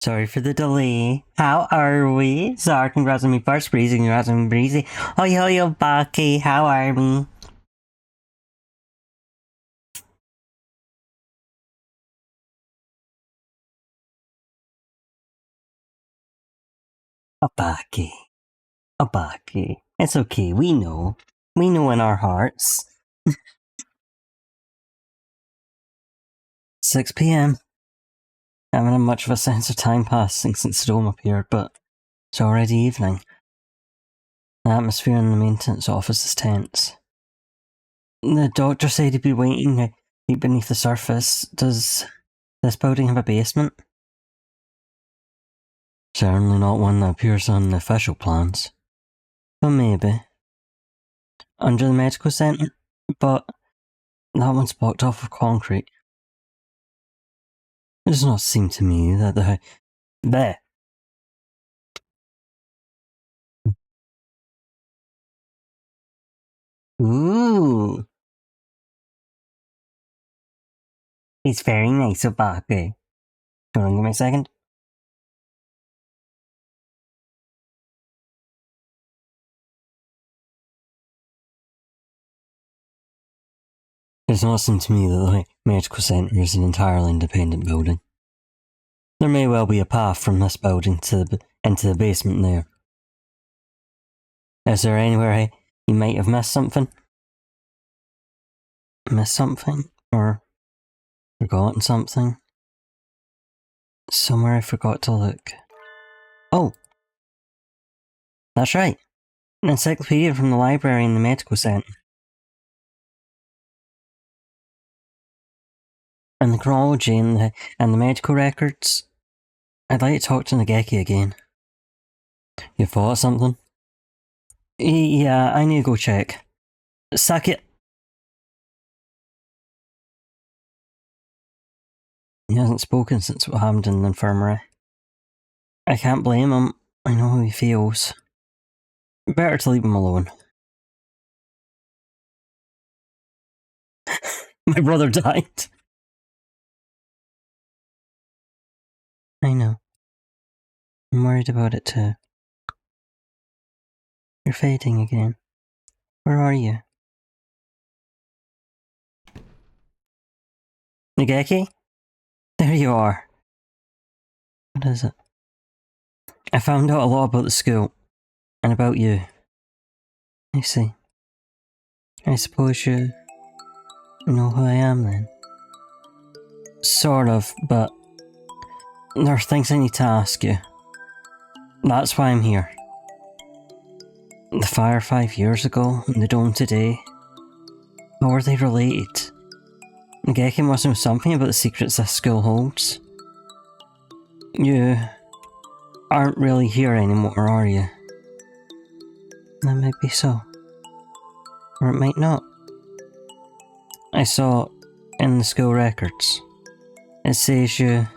Sorry for the delay. How are we? Sorry, congrats on me first, Breezy, congrats on me, Breezy. Yo, Bucky, how are we? A Bucky. A Bucky. It's okay, we know. We know in our hearts. 6 PM. I haven't had much of a sense of time passing since the dome appeared, but it's already evening. The atmosphere in the maintenance office is tense. The doctor said he'd be waiting deep beneath the surface. Does this building have a basement? Certainly not one that appears on the official plans. But maybe. Under the medical centre? But that one's blocked off with concrete. It does not seem to me that There. Ooh. It's very nice of Baki. Hold on, give me a second. It does not seem to me that the medical centre is an entirely independent building. There may well be a path from this building into the basement there. Is there anywhere you might have missed something? Missed something? Or forgotten something? Somewhere I forgot to look. Oh! That's right. An encyclopedia from the library in the medical centre. And the chronology and the medical records. I'd like to talk to Nageki again. You thought of something? Yeah, I need to go check. Suck it! He hasn't spoken since what happened in the infirmary. I can't blame him. I know how he feels. Better to leave him alone. My brother died. I know. I'm worried about it too. You're fading again. Where are you? Nageki? There you are. What is it? I found out a lot about the school. And about you. I see. I suppose you know who I am then? Sort of, but there are things I need to ask you. That's why I'm here. The fire 5 years ago, and the dome today. How are they related? Nageki must know something about the secrets this school holds. You aren't really here anymore, are you? That might be so. Or it might not. I saw in the school records. It says you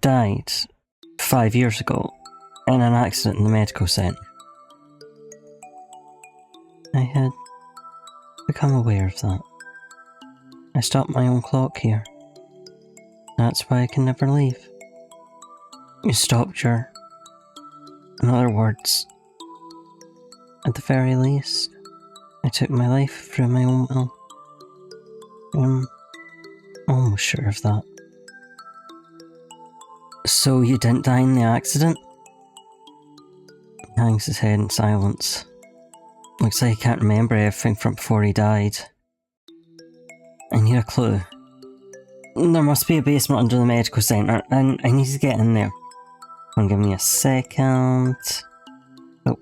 died 5 years ago in an accident in the medical centre. I had become aware of that. I stopped my own clock here. That's why I can never leave. You stopped your... In other words, at the very least, I took my life through my own will. I'm almost sure of that. So you didn't die in the accident? He hangs his head in silence. Looks like he can't remember everything from before he died. I need a clue. There must be a basement under the medical centre, and I need to get in there. Give me a second. Oh.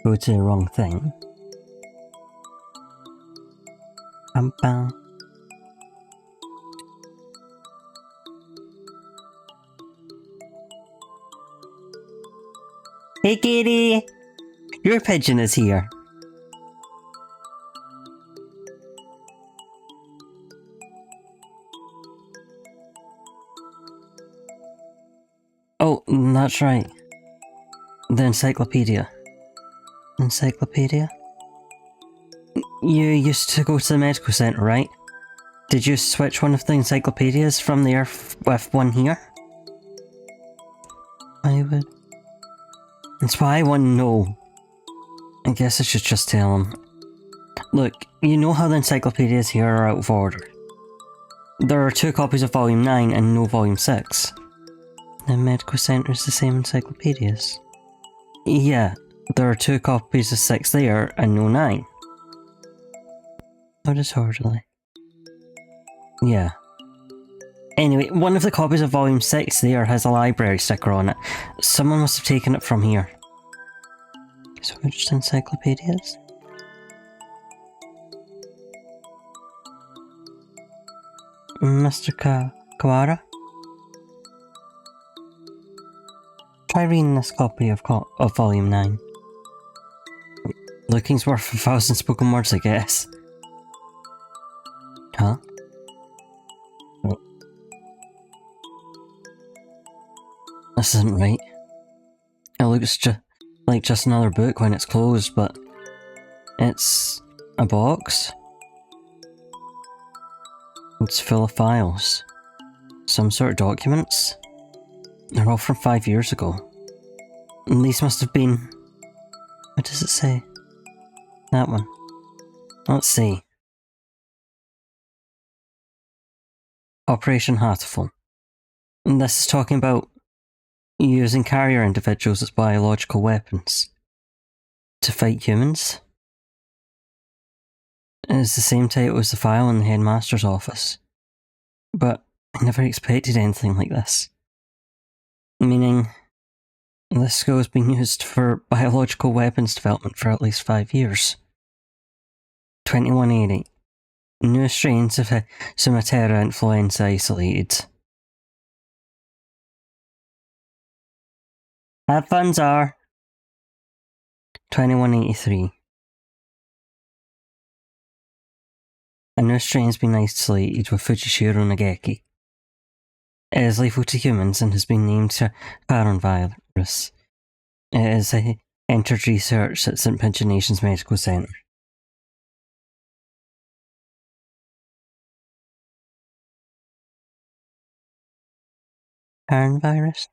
Go to the wrong thing. Bam bam. Hey kitty! Your pigeon is here. Oh, that's right. The encyclopedia. Encyclopedia? You used to go to the medical centre, right? Did you switch one of the encyclopedias from there with one here? I would. That's why I want to know. I guess I should just tell him. Look, you know how the encyclopedias here are out of order. There are 2 copies of Volume 9 and no Volume 6. The medical centre is the same encyclopedias. Yeah, there are 2 copies of 6 there and no 9. How disorderly. Yeah. Anyway, one of the copies of Volume 6 there has a library sticker on it. Someone must have taken it from here. Switched encyclopedias? Mr. Kawara? Try reading this copy of Volume 9. Looking's worth 1,000 spoken words, I guess. Huh? Oh. This isn't right. It looks like just another book when it's closed, but it's a box. It's full of files. Some sort of documents. They're all from 5 years ago. And these must have been... What does it say? That one. Let's see. Operation Hatoful. And this is talking about using carrier individuals as biological weapons to fight humans. It is the same title as the file in the headmaster's office. But I never expected anything like this. Meaning, this school has been used for biological weapons development for at least 5 years. 2180. New strains of Sumatera influenza isolated. Headphones are 2183. A new strain has been isolated with Fujishiro Nageki. It is lethal to humans and has been named coronavirus. It is entered research at St. Pagination's Medical Centre. Coronavirus?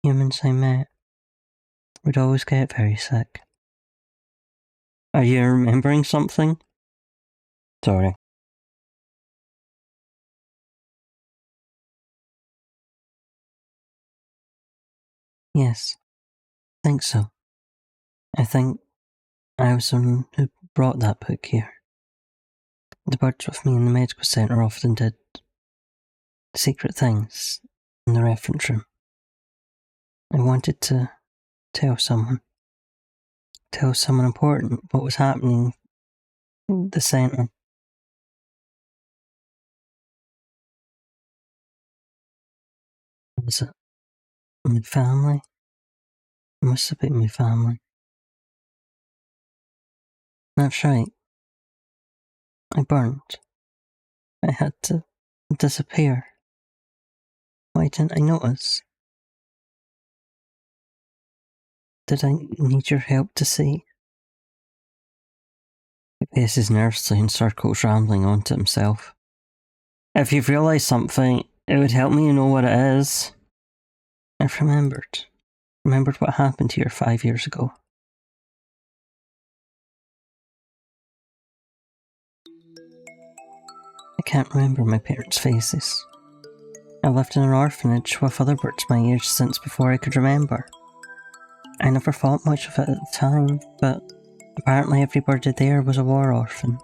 Humans I met would always get very sick. Are you remembering something? Sorry. Yes, I think so. I think I was the one who brought that book here. The birds with me in the medical centre often did secret things in the reference room. I wanted to tell someone important what was happening in the centre. Was it my family? It must have been my family. That's right. I burned. I had to disappear. Why didn't I notice? Did I need your help to see? He paces nervously in circles, rambling on to himself. If you've realised something, it would help me to know what it is. I've remembered. Remembered what happened here 5 years ago. I can't remember my parents' faces. I lived in an orphanage with other birds my age since before I could remember. I never thought much of it at the time, but apparently every bird there was a war orphan.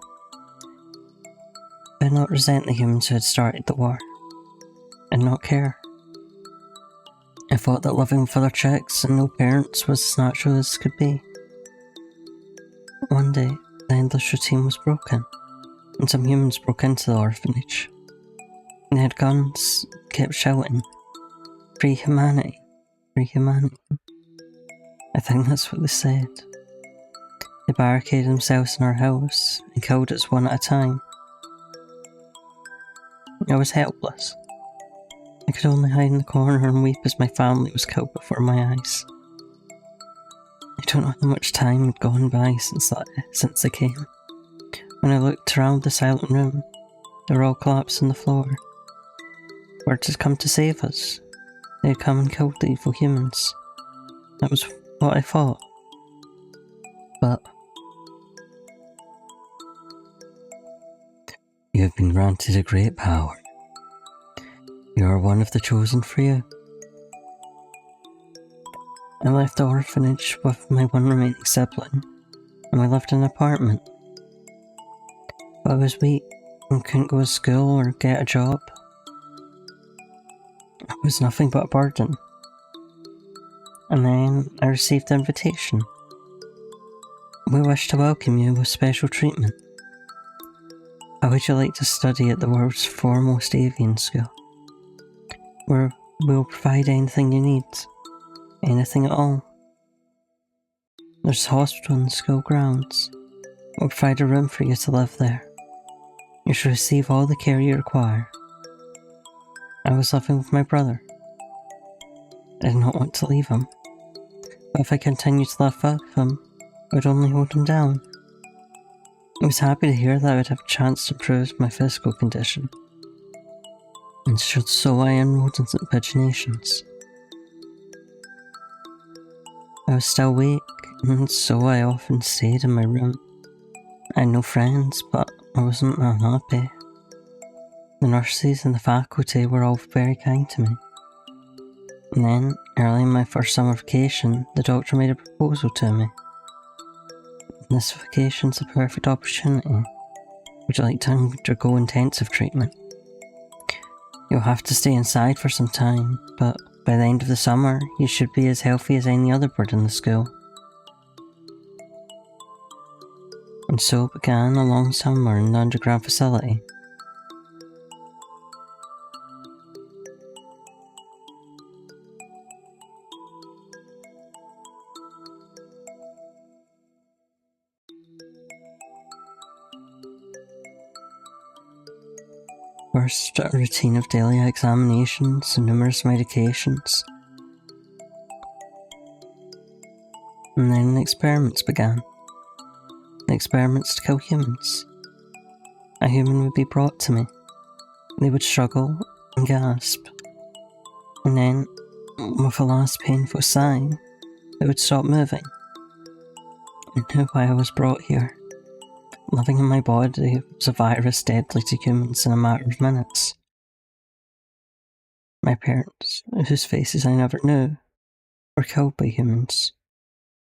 I did not resent the humans who had started the war. I did not care. I thought that living with other chicks and no parents was as natural as could be. One day, the endless routine was broken, and some humans broke into the orphanage. They had guns, kept shouting, "Free humanity, free humanity." I think that's what they said. They barricaded themselves in our house and killed us one at a time. I was helpless. I could only hide in the corner and weep as my family was killed before my eyes. I don't know how much time had gone by since they came. When I looked around the silent room, They're all collapsed on the floor. Birds had come to save us. They had come and killed the evil humans. That was what I thought. But you have been granted a great power. You are one of the chosen few. I left the orphanage with my one remaining sibling, and we lived in an apartment. But I was weak and couldn't go to school or get a job. I was nothing but a burden. And then I received an invitation. We wish to welcome you with special treatment. How would you like to study at the world's foremost avian school? Where we'll provide anything you need. Anything at all. There's a hospital in the school grounds. We'll provide a room for you to live there. You should receive all the care you require. I was living with my brother. I did not want to leave him. But if I continued to live with him, I would only hold him down. I was happy to hear that I would have a chance to improve my physical condition. And so I enrolled in St. Paginations. I was still weak, and so I often stayed in my room. I had no friends, but I wasn't unhappy. The nurses and the faculty were all very kind to me. And then, early in my first summer vacation, the doctor made a proposal to me. This vacation's a perfect opportunity. Would you like to undergo intensive treatment? You'll have to stay inside for some time, but by the end of the summer, you should be as healthy as any other bird in the school. And so began a long summer in the underground facility. First, a routine of daily examinations and numerous medications. And then experiments began. The experiments to kill humans. A human would be brought to me. They would struggle and gasp. And then, with a last painful sigh, they would stop moving. I knew why I was brought here. Living in my body was a virus deadly to humans in a matter of minutes. My parents, whose faces I never knew, were killed by humans.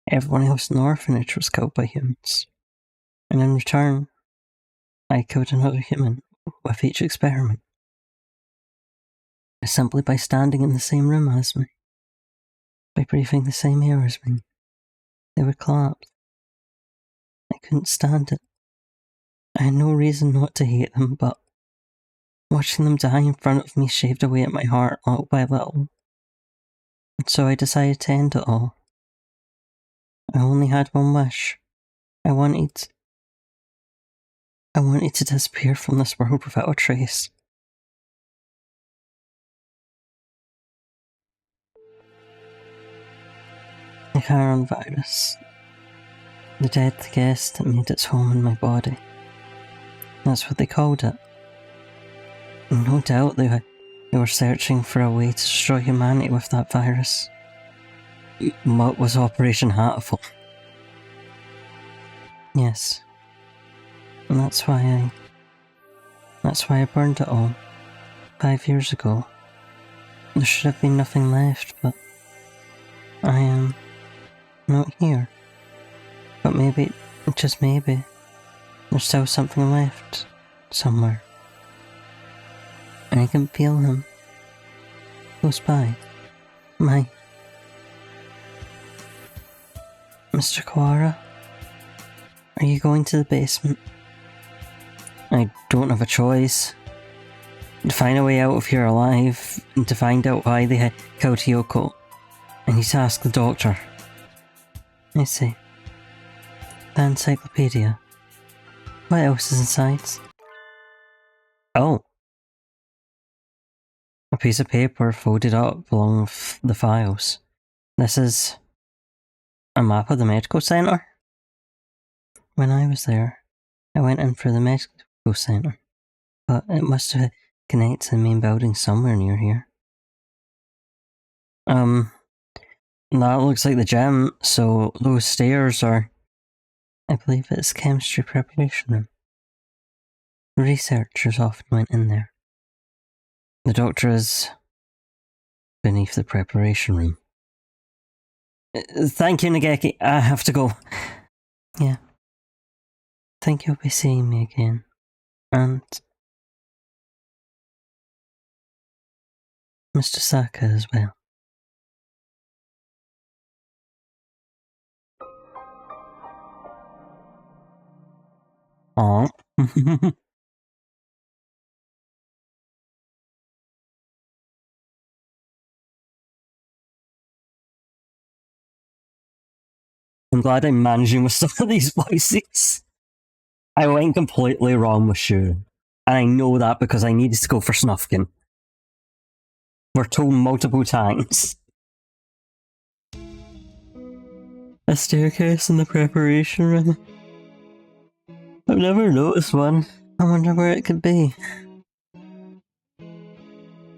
Everyone else in the orphanage was killed by humans. And in return, I killed another human with each experiment. Simply by standing in the same room as me. By breathing the same air as me. They would collapse. I couldn't stand it. I had no reason not to hate them, but watching them die in front of me shaved away at my heart little by little. And so I decided to end it all. I only had one wish. I wanted to disappear from this world without a trace. The Charon virus. The deadly guest that made its home in my body. That's what they called it. And no doubt they were searching for a way to destroy humanity with that virus. What was Operation Hatoful? Yes. And that's why I burned it all. 5 years ago. There should have been nothing left, but I am not here. But maybe, just maybe, there's still something left, somewhere. And I can feel him, close by, Mr. Kawara, are you going to the basement? I don't have a choice. To find a way out of here alive, and to find out why they had killed Hiyoko, I need to ask the doctor. I see. The encyclopedia. What else is inside? Oh. A piece of paper folded up along with the files. This is a map of the medical centre? When I was there, I went in for the medical centre. but it must have connected to the main building somewhere near here. That looks like the gym, so those stairs are... I believe it's chemistry preparation room. Researchers often went in there. The doctor is beneath the preparation room. Thank you, Nageki. I have to go. Yeah. Think you'll be seeing me again. And... Mr. Saka as well. Aww. I'm glad I'm managing with some of these voices. I went completely wrong with Shuru. And I know that because I needed to go for Snufkin. We're told multiple times. A staircase in the preparation room. I've never noticed one. I wonder where it could be.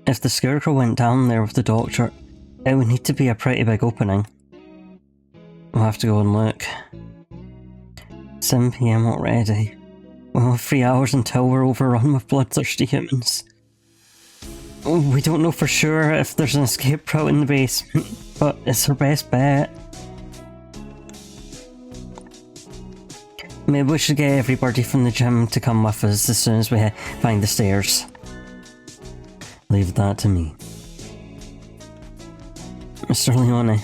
If the scarecrow went down there with the doctor, it would need to be a pretty big opening. We'll have to go and look. 7 PM already. We'll have 3 hours until we're overrun with bloodthirsty humans. We don't know for sure if there's an escape route in the basement, but it's our best bet. Maybe we should get everybody from the gym to come with us as soon as we find the stairs. Leave that to me. Mr. Leone.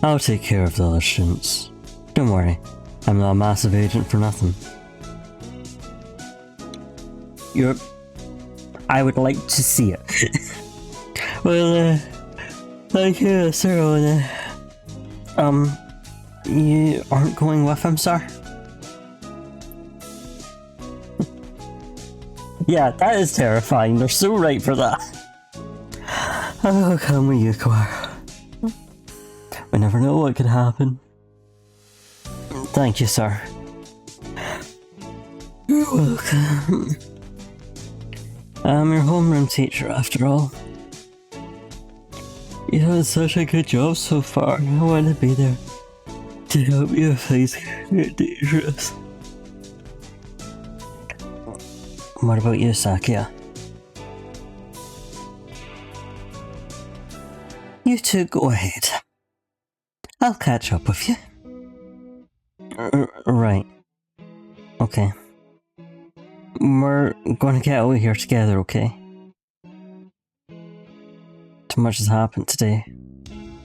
I'll take care of the other students. Don't worry, I'm not a massive agent for nothing. I would like to see it. Well, thank you, Sir Leone. You aren't going with him, sir? Yeah, that is terrifying. They're so right for that. I'll come with you, Quar. We never know what could happen. Thank you, sir. You're welcome. I'm your homeroom teacher, after all. You had such a good job so far. I want to be there to help you if things get dangerous. What about you, Sakia? You two go ahead. I'll catch up with you. Right. Okay. We're gonna get out of here together, okay? Too much has happened today.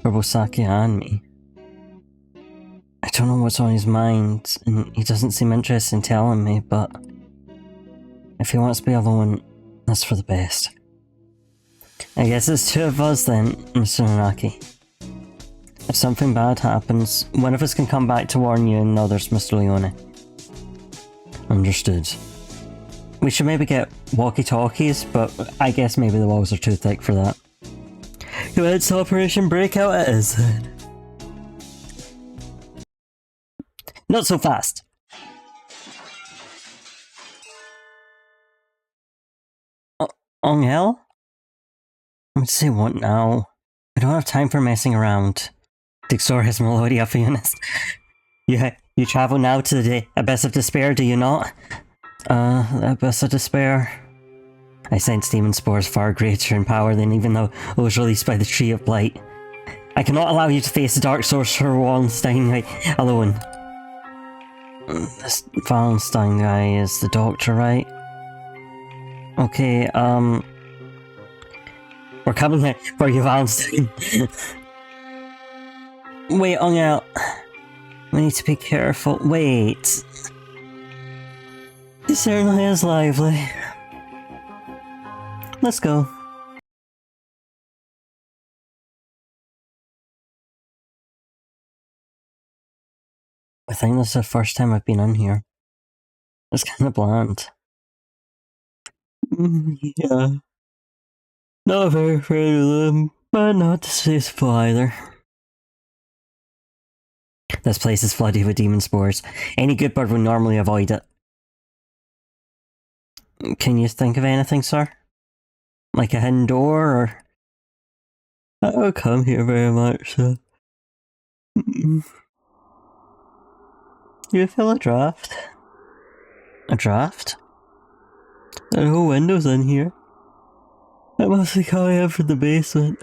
For both Sakia and me. I don't know what's on his mind, and he doesn't seem interested in telling me, but... if he wants to be alone, that's for the best. I guess it's 2 of us then, Mr. Nanaki. If something bad happens, one of us can come back to warn you and the other's Mr. Leone. Understood. We should maybe get walkie-talkies, but I guess maybe the walls are too thick for that. Go ahead, so Operation Breakout it is then. Not so fast! Angel? I'm going to say what now? I don't have time for messing around. Dixoris Melodia Fionis. You travel now to the Abyss of Despair, do you not? The Abyss of Despair. I sense demon spores far greater in power than even though it was released by the Tree of Blight. I cannot allow you to face the Dark Sorcerer Wallenstein alone. This Wallenstein guy is the doctor, right? Okay, we're coming here for you, Wallenstein. Wait, Angel. We need to be careful. Wait. He certainly is lively. Let's go. I think this is the first time I've been in here. It's kind of bland. Yeah. Not very afraid of them, but not distasteful either. This place is flooded with demon spores. Any good bird would normally avoid it. Can you think of anything, sir? Like a hidden door, or... I don't come here very much, so... You feel a draft? A draft? There are no windows in here. It must be coming in from the basement.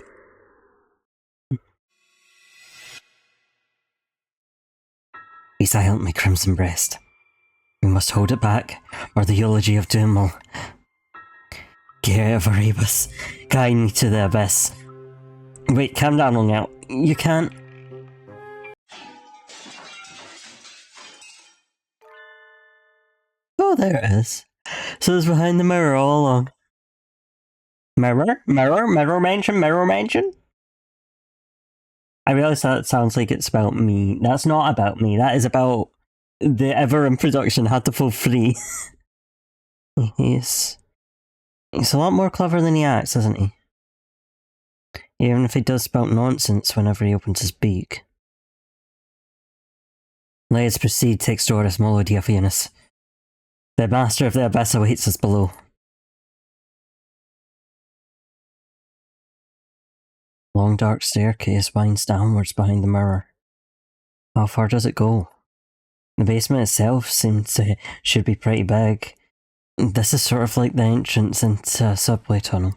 Be silent, my crimson breast. We must hold it back, or the eulogy of doom will... Give Erebus, guide me to the abyss. Wait, calm down, long out. You can't... Oh, there it is. So it's behind the mirror all along. Mirror? Mirror? Mirror mansion? Mirror mansion? I realise that sounds like it's about me. That's not about me. That is about the ever in production Hatoful 3. He's a lot more clever than he acts, isn't he? Even if he does spout nonsense whenever he opens his beak. Let us proceed to extort his melody of Venus. The master of the abyss awaits us below. Long dark staircase winds downwards behind the mirror. How far does it go? The basement itself should be pretty big. This is sort of like the entrance into a subway tunnel.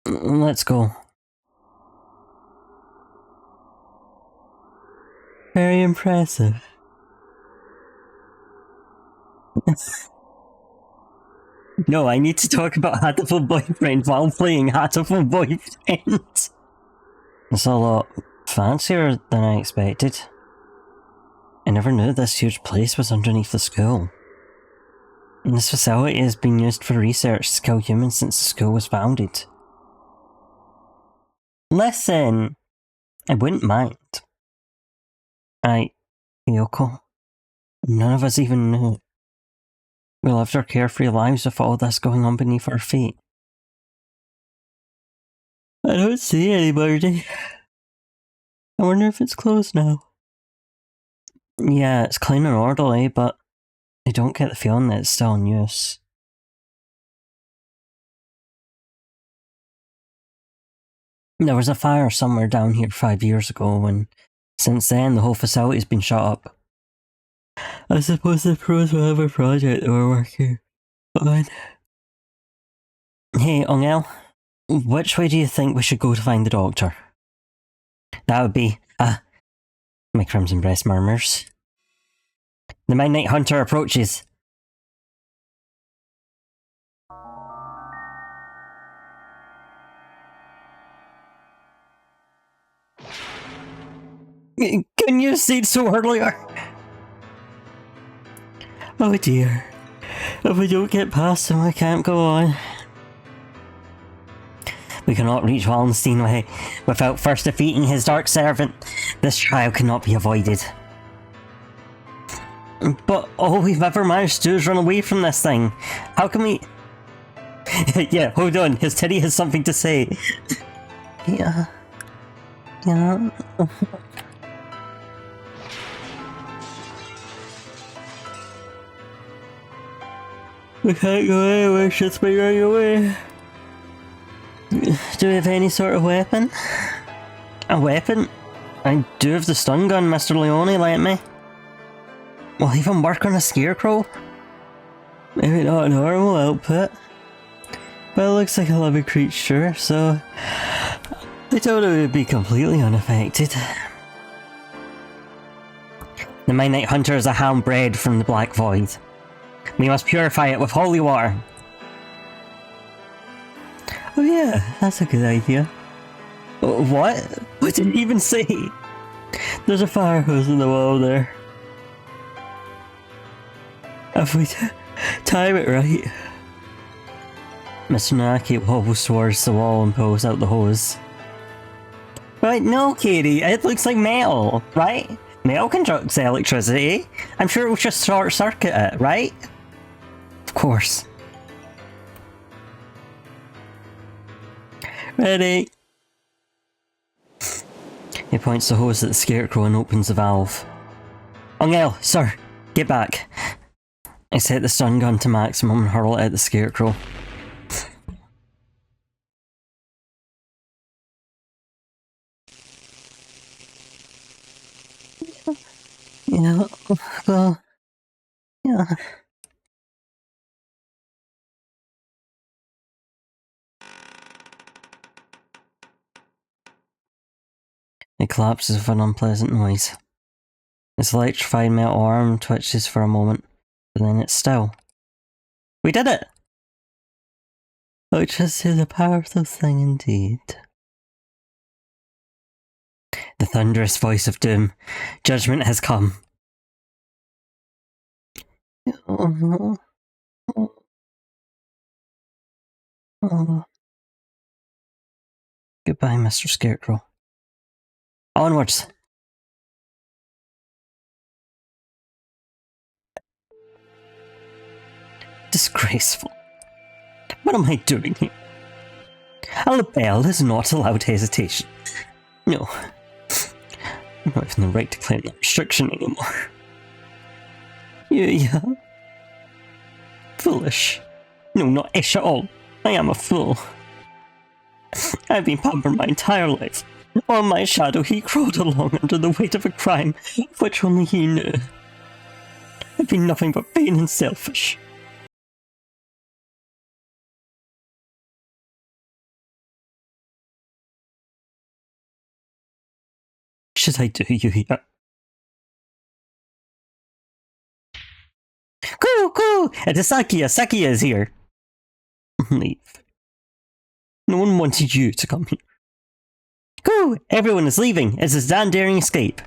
Let's go. Very impressive. No, I need to talk about Hatoful Boyfriend while playing Hatoful Boyfriend. It's a lot fancier than I expected. I never knew this huge place was underneath the school. And this facility has been used for research to kill humans since the school was founded. Listen, I wouldn't mind. Yoko, none of us even knew. We lived our carefree lives with all this going on beneath our feet. I don't see anybody. I wonder if it's closed now. Yeah, it's clean and orderly, but I don't get the feeling that it's still in use. There was a fire somewhere down here 5 years ago, and since then the whole facility's been shut up. I suppose the pros will have a project they were working on. Hey, Ongel, which way do you think we should go to find the doctor? That would be, my crimson breast murmurs. The Midnight Hunter approaches. Can you see it so earlier? Oh dear. If we don't get past him, we can't go on. We cannot reach Wallenstein without first defeating his dark servant. This trial cannot be avoided. But all we've ever managed to do is run away from this thing. How can we... Yeah, hold on. His teddy has something to say. Yeah. We can't go anywhere, shit's been running away. Do we have any sort of weapon? A weapon? I do have the stun gun Mr. Leone lent me. Will he even work on a scarecrow? Maybe not a normal output. But it looks like a living creature, so... I told him it would be completely unaffected. The Midnight Hunter is a hound bred from the Black Void. We must purify it with holy water. Oh yeah, that's a good idea. What? What did he even say? There's a fire hose in the wall there. If we time it right... Mr. Naki wobbles towards the wall and pulls out the hose. Right, no, Katie, it looks like metal, right? Metal conducts electricity. I'm sure it will just short circuit it, right? Of course. Ready? He points the hose at the scarecrow and opens the valve. Ongel, sir, get back. I set the stun gun to maximum and hurl it at the scarecrow. Yeah, well, yeah. It collapses with an unpleasant noise. Its electrified metal arm twitches for a moment, but then it's still. We did it! Which is a powerful thing indeed. The thunderous voice of doom. Judgment has come. Oh. Goodbye, Mr. Scarecrow. Onwards! Disgraceful. What am I doing here? A label is not allowed hesitation. No. I'm not even the right to claim that restriction anymore. Yeah. Foolish. No, not ish at all. I am a fool. I've been pampered my entire life. While my shadow he crawled along under the weight of a crime of which only he knew. I've been nothing but vain and selfish. Should I do you here? Go! It is Sakia! Sakia is here! Leave. No one wanted you to come here. Go! Everyone is leaving! It's a damn daring escape!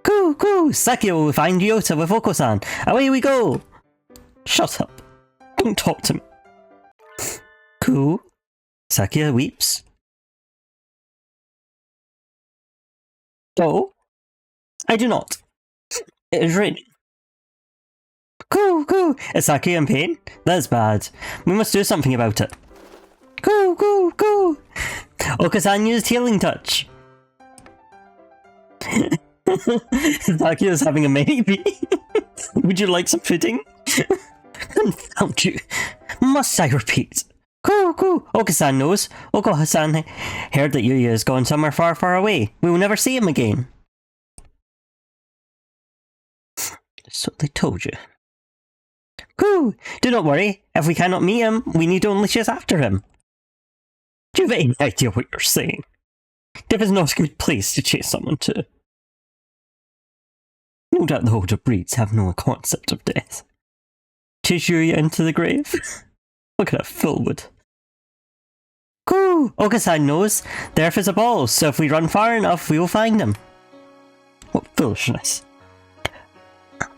Go! Sakia will find Ryota with Oko-san! Away we go! Shut up. Don't talk to me. Cool. Sakia weeps. Oh? I do not. It is raining. Go! Is Sakia in pain? That's bad. We must do something about it. Go! Oko-san used healing touch. Sakia is having a maybe. Would you like some pudding? Confound you. Must I repeat? Go! Oko-san knows. Oko-san heard that Yuya has gone somewhere far away. We will never see him again. So they told you. Go! Do not worry. If we cannot meet him, we need only chase after him. Do you have any idea what you're saying? Death is not a good place to chase someone to. No doubt the older breeds have no concept of death. Chase Yuya into the grave? Look at a fool would. Go! Oko-san knows. The earth is a ball, so if we run far enough, we will find him. What foolishness.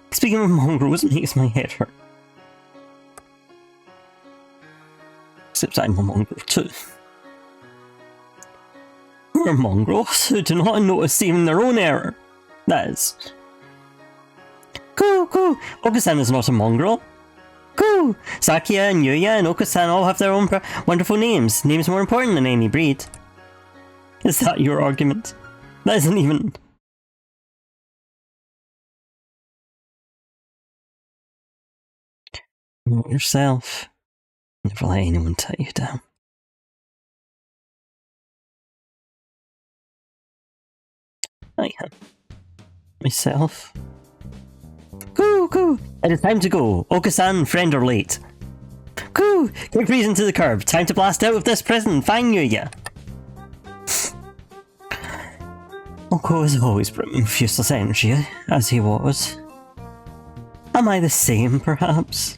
Speaking of mongrels makes my head hurt. Except I'm a mongrel too. Who are mongrels who do not notice even their own error? That is. Go! Oko-san is not a mongrel. Go! Sakia and Yuya and Oko-san all have their own wonderful names. Names more important than any breed. Is that your argument? That isn't even... Know it yourself. Never let anyone tie you down. I am. Myself. Go! It is time to go. Oko-san, friend are late. Go! Quick reason to the curb. Time to blast out of this prison. Find Yuya. Oko is always brimming with useless energy, as he was. Am I the same, perhaps?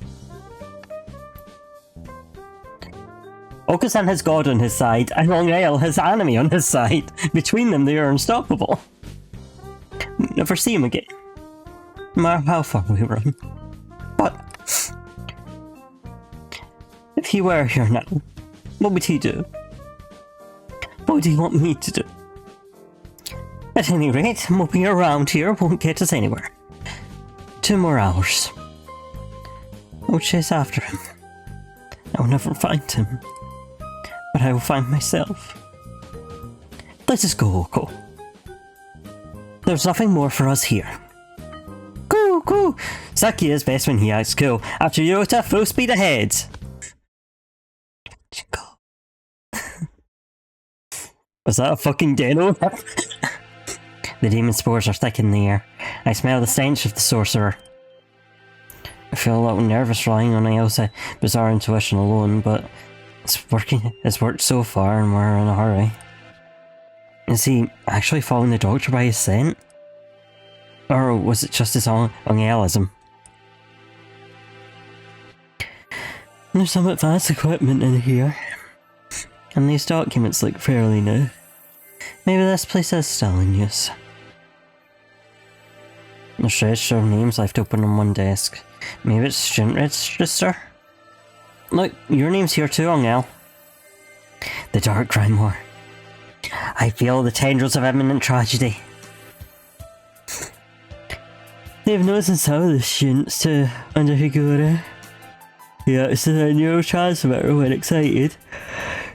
Oko-san has God on his side, and Long Isle has anime on his side. Between them, they are unstoppable. Never see him again. No matter how far we run. But if he were here now, what would he do? What would he want me to do? At any rate, moping around here won't get us anywhere. 2 more hours. I'll chase after him. I will never find him. But I will find myself. Let us go, Oko. There's nothing more for us here. Go! Saki is best when he acts cool. After Yota, full speed ahead. Was that a fucking deno? The demon spores are thick in the air. I smell the stench of the sorcerer. I feel a little nervous relying on Elsa's bizarre intuition alone, but it's worked so far and we're in a hurry. Is he actually following the doctor by his scent? Or was it just his Ungelism? There's some advanced equipment in here. And these documents look fairly new. Maybe this place is still in use. There's register of names left open on one desk. Maybe it's student register? Look, your name's here too, Angel. The Dark Grimoire. I feel the tendrils of imminent tragedy. They've noticed some of the students to under Higura. Yeah, it's a neurotransmitter when excited.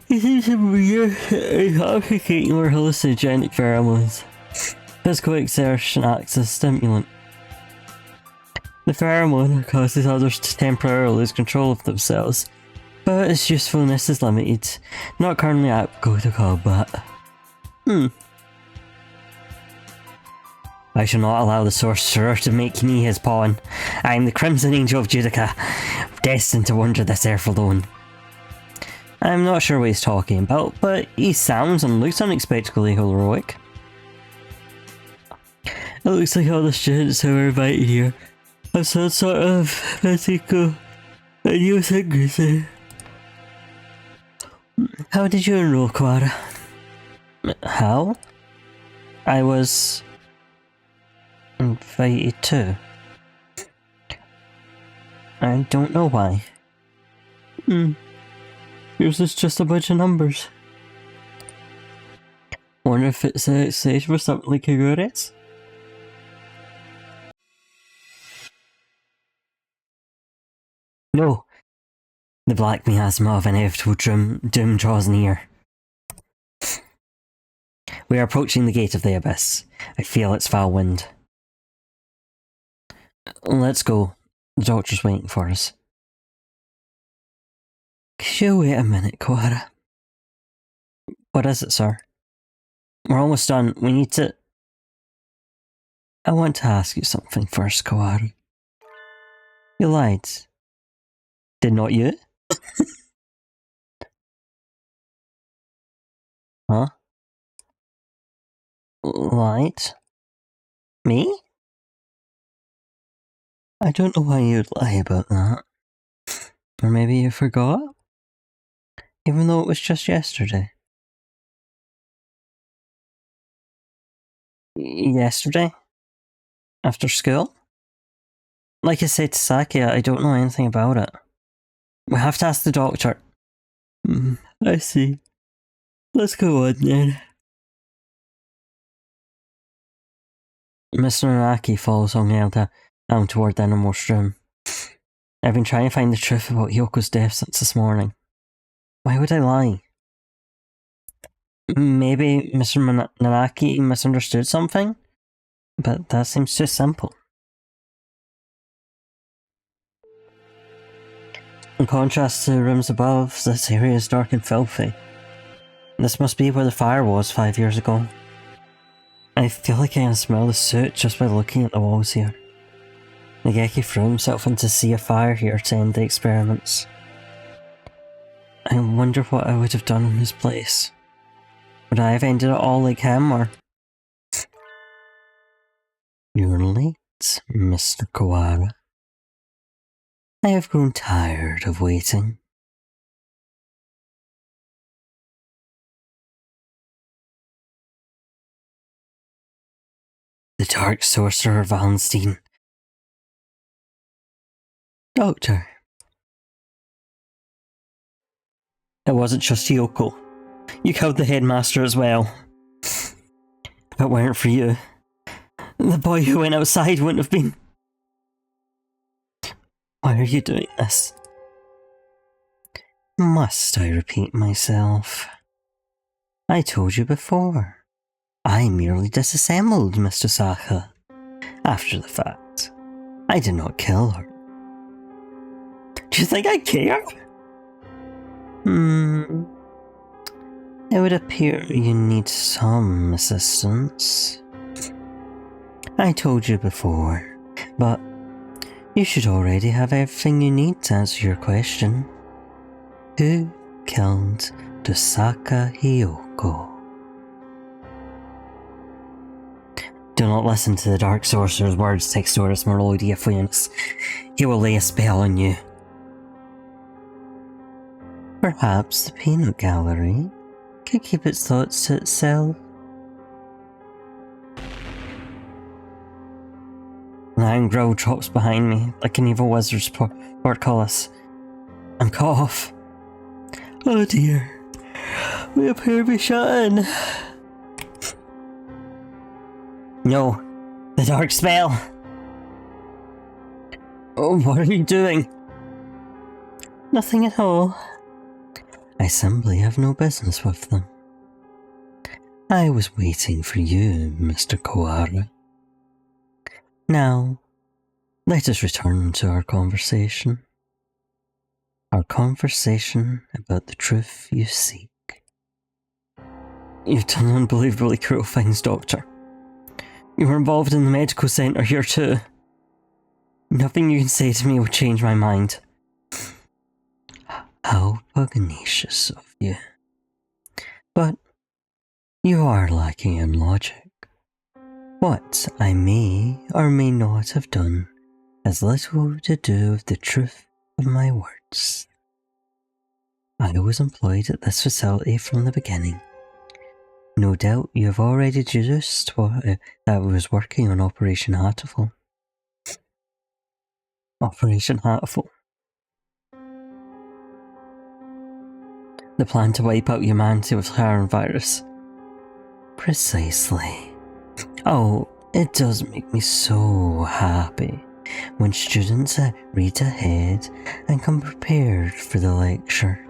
He seems to be intoxicating or hallucinogenic pheromones. Physical exertion acts as a stimulant. The pheromone causes others to temporarily lose control of themselves, but its usefulness is limited, not currently applicable to combat. I shall not allow the sorcerer to make me his pawn. I am the Crimson Angel of Judica, destined to wander this earth alone. I'm not sure what he's talking about, but he sounds and looks unexpectedly heroic. It looks like all the students who are invited here have some sort of physical idiosyncrasy. How did you enroll, Quara? How? I was invited too. I don't know why. Yours is just a bunch of numbers. Wonder if it's a stage for something like Higure's? No. The black miasma of inevitable doom draws near. We are approaching the gate of the abyss. I feel its foul wind. Let's go. The doctor's waiting for us. Could you wait a minute, Quara? What is it, sir? We're almost done. We need to... I want to ask you something first, Quara. You lied. Did not you? Huh? Lied? Me? I don't know why you'd lie about that. Or maybe you forgot? Even though it was just yesterday. Yesterday? After school? Like I said to Saki, I don't know anything about it. We have to ask the doctor. I see. Let's go on then. Mr. Naraki follows Ongelda down toward the innermost room. I've been trying to find the truth about Hyoko's death since this morning. Why would I lie? Maybe Mr. Naraki misunderstood something? But that seems too simple. In contrast to the rooms above, this area is dark and filthy. This must be where the fire was 5 years ago. I feel like I can smell the soot just by looking at the walls here. Nageki threw himself into a sea of fire here to end the experiments. I wonder what I would have done in his place. Would I have ended it all like him, or... You're late, Mr. Kawara. I have grown tired of waiting. The Dark Sorcerer Wallenstein. Doctor. It wasn't just Hyoko. You killed the headmaster as well. If it weren't for you, the boy who went outside wouldn't have been... Why are you doing this? Must I repeat myself? I told you before. I merely disassembled Mr. Saka after the fact. I did not kill her. Do you think I care? It would appear you need some assistance. I told you before, but you should already have everything you need to answer your question. Who killed Dosaka Hiyoko? Do not listen to the Dark Sorcerer's words, Textorus Meroidiafuenus. He will lay a spell on you. Perhaps the peanut gallery could keep its thoughts to itself. An iron growl drops behind me, like an evil wizard's portcullis. I'm cut off. Oh dear. We appear to be shut in. No, the dark spell. Oh, what are you doing? Nothing at all. I simply have no business with them. I was waiting for you, Mr. Koara. Now, let us return to our conversation. Our conversation about the truth you seek. You've done unbelievably cruel things, Doctor. You were involved in the medical centre here too. Nothing you can say to me will change my mind. How pugnacious of you. But you are lacking in logic. What I may or may not have done has little to do with the truth of my words. I was employed at this facility from the beginning. No doubt you have already deduced that I was working on Operation Hatoful. Operation Hatoful. The plan to wipe out humanity with coronavirus. Precisely. Oh, it does make me so happy when students read ahead and come prepared for the lecture.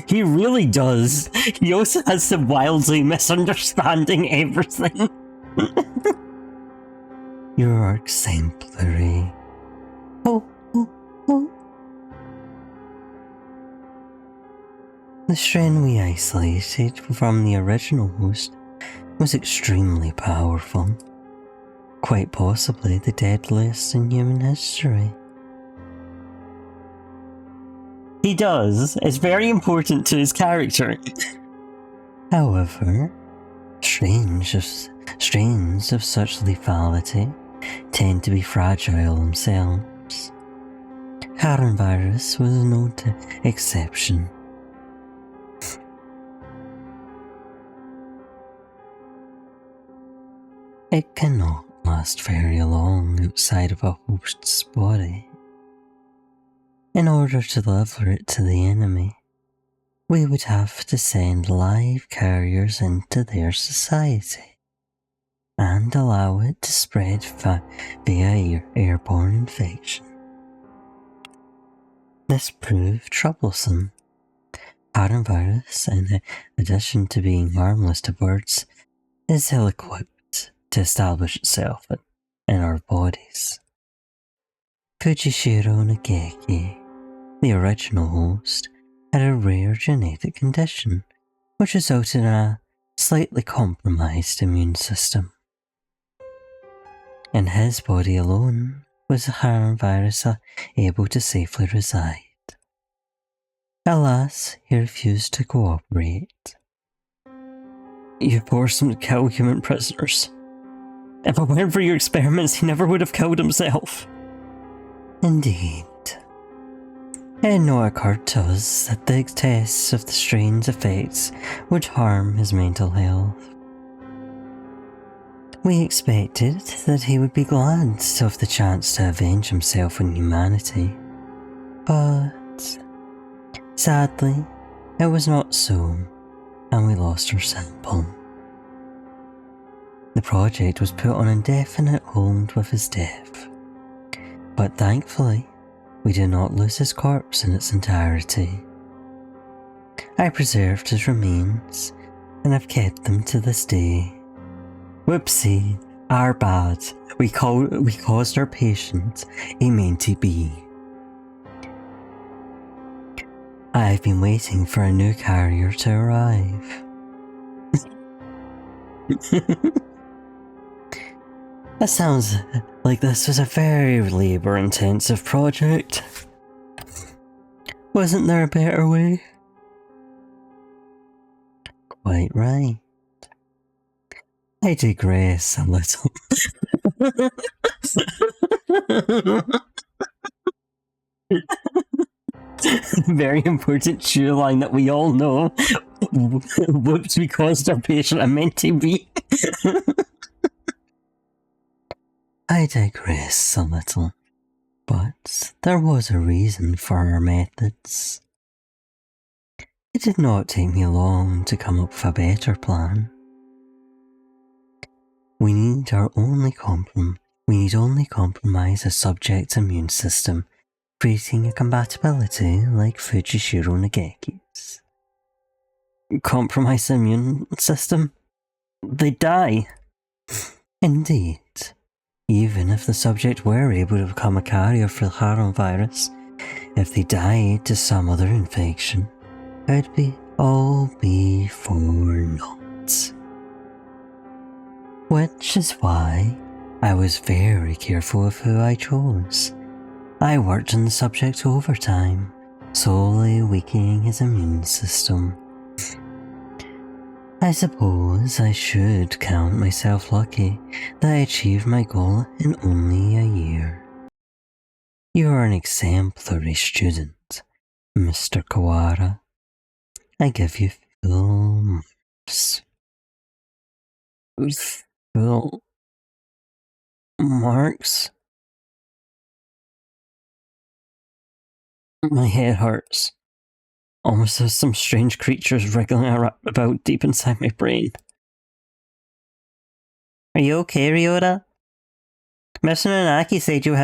He really does. He also has the wildly misunderstanding everything. You're exemplary. Oh. The strain we isolated from the original host was extremely powerful. Quite possibly the deadliest in human history. He does. It's very important to his character. However, strains of such lethality tend to be fragile themselves. Coronavirus was no exception. It cannot last very long outside of a host's body. In order to deliver it to the enemy, we would have to send live carriers into their society and allow it to spread via airborne infection. This proved troublesome. Coronavirus, in addition to being harmless to birds, is ill-equipped to establish itself in our bodies. Fujishiro Nageki, the original host, had a rare genetic condition which resulted in a slightly compromised immune system. In his body alone was the coronavirus able to safely reside. Alas, he refused to cooperate. You forced him to kill human prisoners. If it weren't for your experiments, he never would have killed himself. Indeed. It had not occurred to us that the tests of the strain's effects would harm his mental health. We expected that he would be glad to have the chance to avenge himself on humanity, but sadly, it was not so, and we lost our sample. The project was put on indefinite hold with his death, but thankfully, we did not lose his corpse in its entirety. I preserved his remains, and have kept them to this day. Whoopsie, Our bad. We caused our patient a meant to be. I've been waiting for a new carrier to arrive. That sounds like this was a very labor-intensive project. Wasn't there a better way? Quite right. I digress a little. Very important shoe line that we all know. Whoops, we caused our patient a meant to be. I digress a little, but there was a reason for our methods. It did not take me long to come up with a better plan. We need only compromise a subject's immune system, creating a compatibility like Fujishiro Nageki's. Compromise the immune system? They die. Indeed. Even if the subject were able to become a carrier for the Haron virus, if they died to some other infection, it'd all be for naught. Which is why I was very careful of who I chose. I worked on the subject overtime, slowly weakening his immune system. I suppose I should count myself lucky that I achieved my goal in only a year. You are an exemplary student, Mr. Kawara. I give you full marks. Full marks? My head hurts. Almost as some strange creatures wriggling about deep inside my brain. Are you okay, Ryota? Mr. Nanaki said you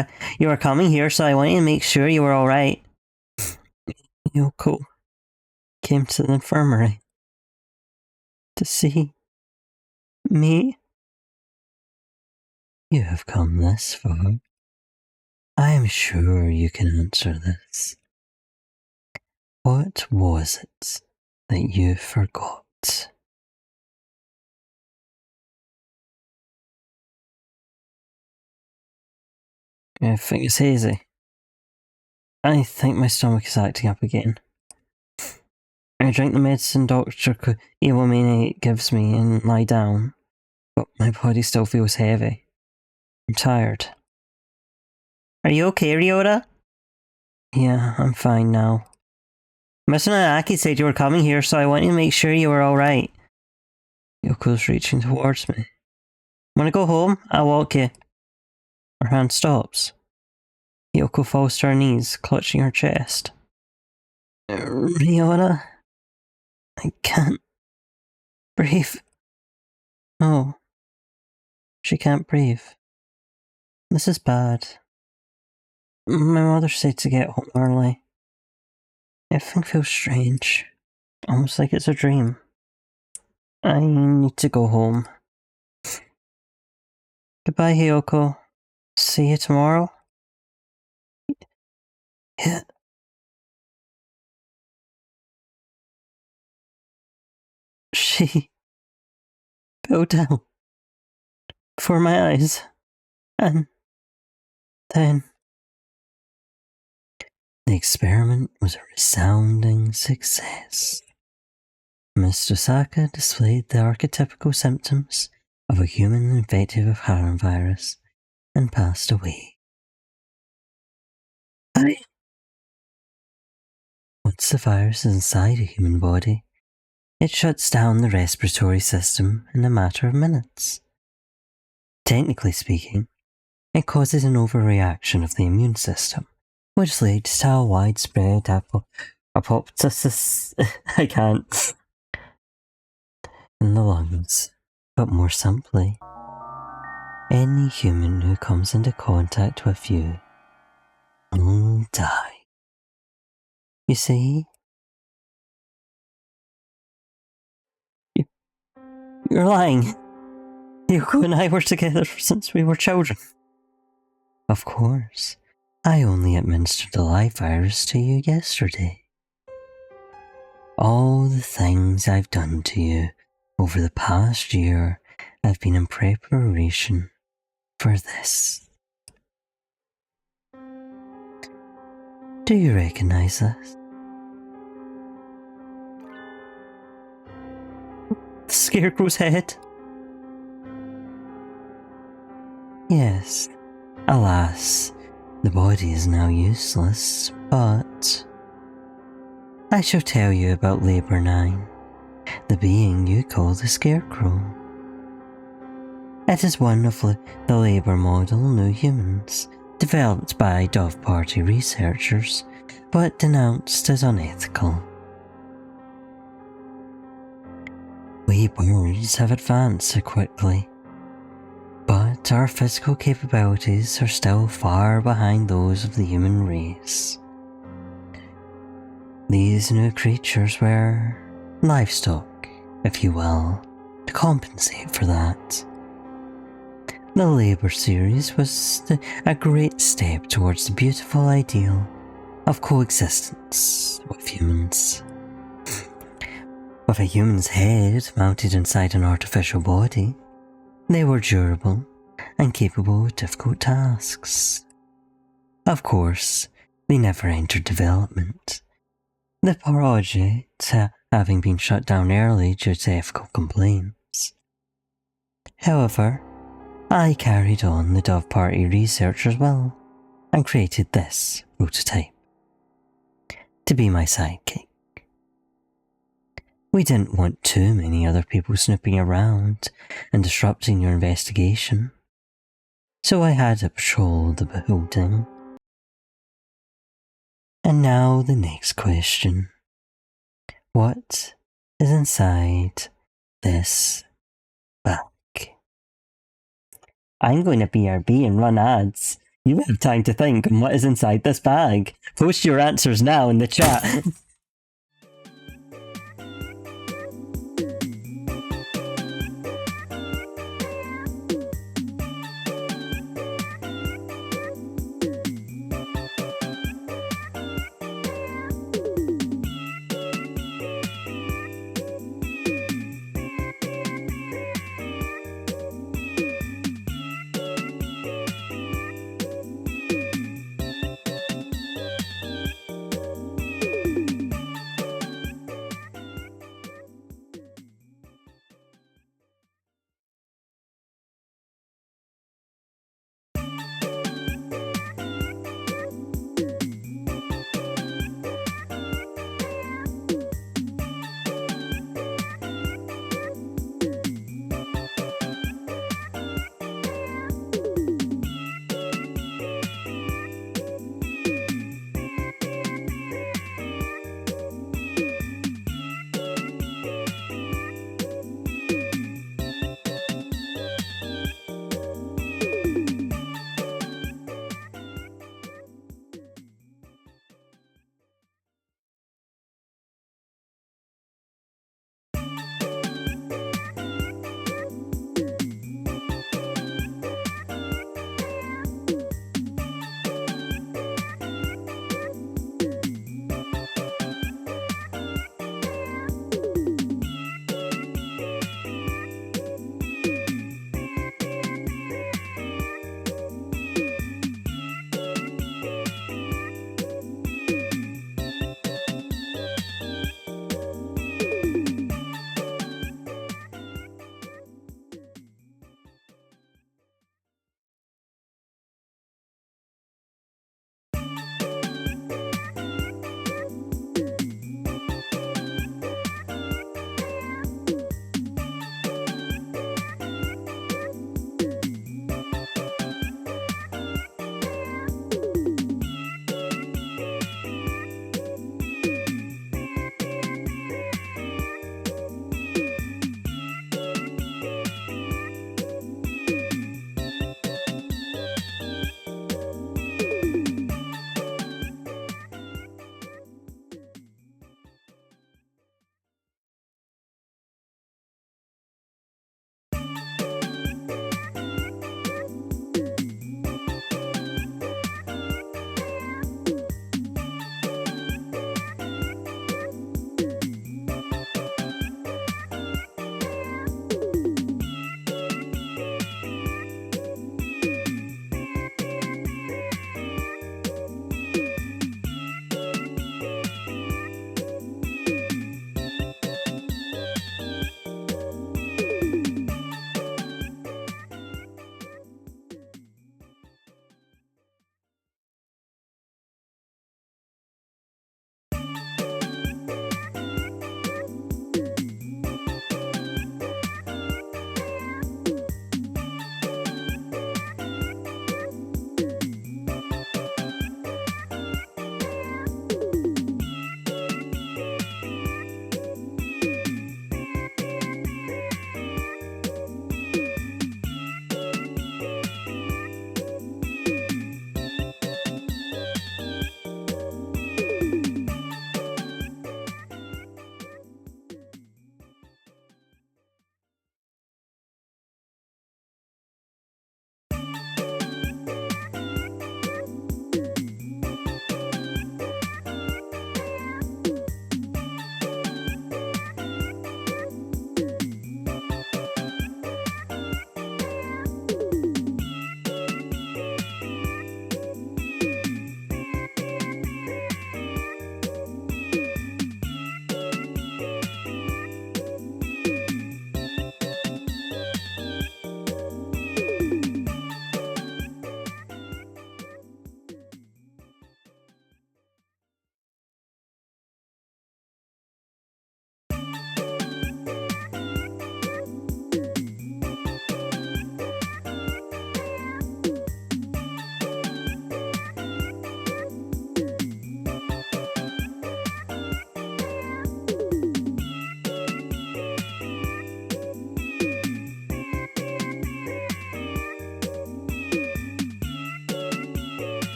were coming here, so I wanted to make sure you were alright. Yoko came to the infirmary to see me. You have come this far. I am sure you can answer this. What was it that you forgot? I think it's hazy. I think my stomach is acting up again. I drink the medicine Dr. Iwamine gives me and lie down, but my body still feels heavy. I'm tired. Are you okay, Ryota? Yeah, I'm fine now. Mr. Nanaki said you were coming here, so I wanted to make sure you were alright. Yoko's reaching towards me. Wanna go home? I'll walk you. Her hand stops. Yoko falls to her knees, clutching her chest. Ryota? I can't breathe. Oh. She can't breathe. This is bad. My mother said to get home early. Everything feels strange. Almost like it's a dream. I need to go home. Goodbye, Hiyoko. See you tomorrow? Yeah. She fell down before my eyes, and then the experiment was a resounding success. Mr. Saka displayed the archetypical symptoms of a human infected with Haron virus and passed away. Once the virus is inside a human body, it shuts down the respiratory system in a matter of minutes. Technically speaking, it causes an overreaction of the immune system, which leads to a widespread apoptosis in the lungs. But more simply, any human who comes into contact with you will die. You see? You're lying. Yoko and I were together since we were children. Of course. I only administered the life virus to you yesterday. All the things I've done to you over the past year have been in preparation for this. Do you recognize this? The Scarecrow's head? Yes. Alas, the body is now useless, but I shall tell you about Labor 9, the being you call the Scarecrow. It is one of the Labor model new humans, developed by Dove Party researchers, but denounced as unethical. We birds have advanced so quickly, but our physical capabilities are still far behind those of the human race. These new creatures were livestock, if you will, to compensate for that. The Labour series was a great step towards the beautiful ideal of coexistence with humans. With a human's head mounted inside an artificial body, they were durable and capable of difficult tasks. Of course, they never entered development, the project having been shut down early due to ethical complaints. However, I carried on the Dove Party research as well, and created this prototype to be my sidekick. We didn't want too many other people snooping around and disrupting your investigation, so I had to patrol the building. And now the next question. What is inside this bag? I'm going to BRB and run ads. You have time to think on what is inside this bag. Post your answers now in the chat.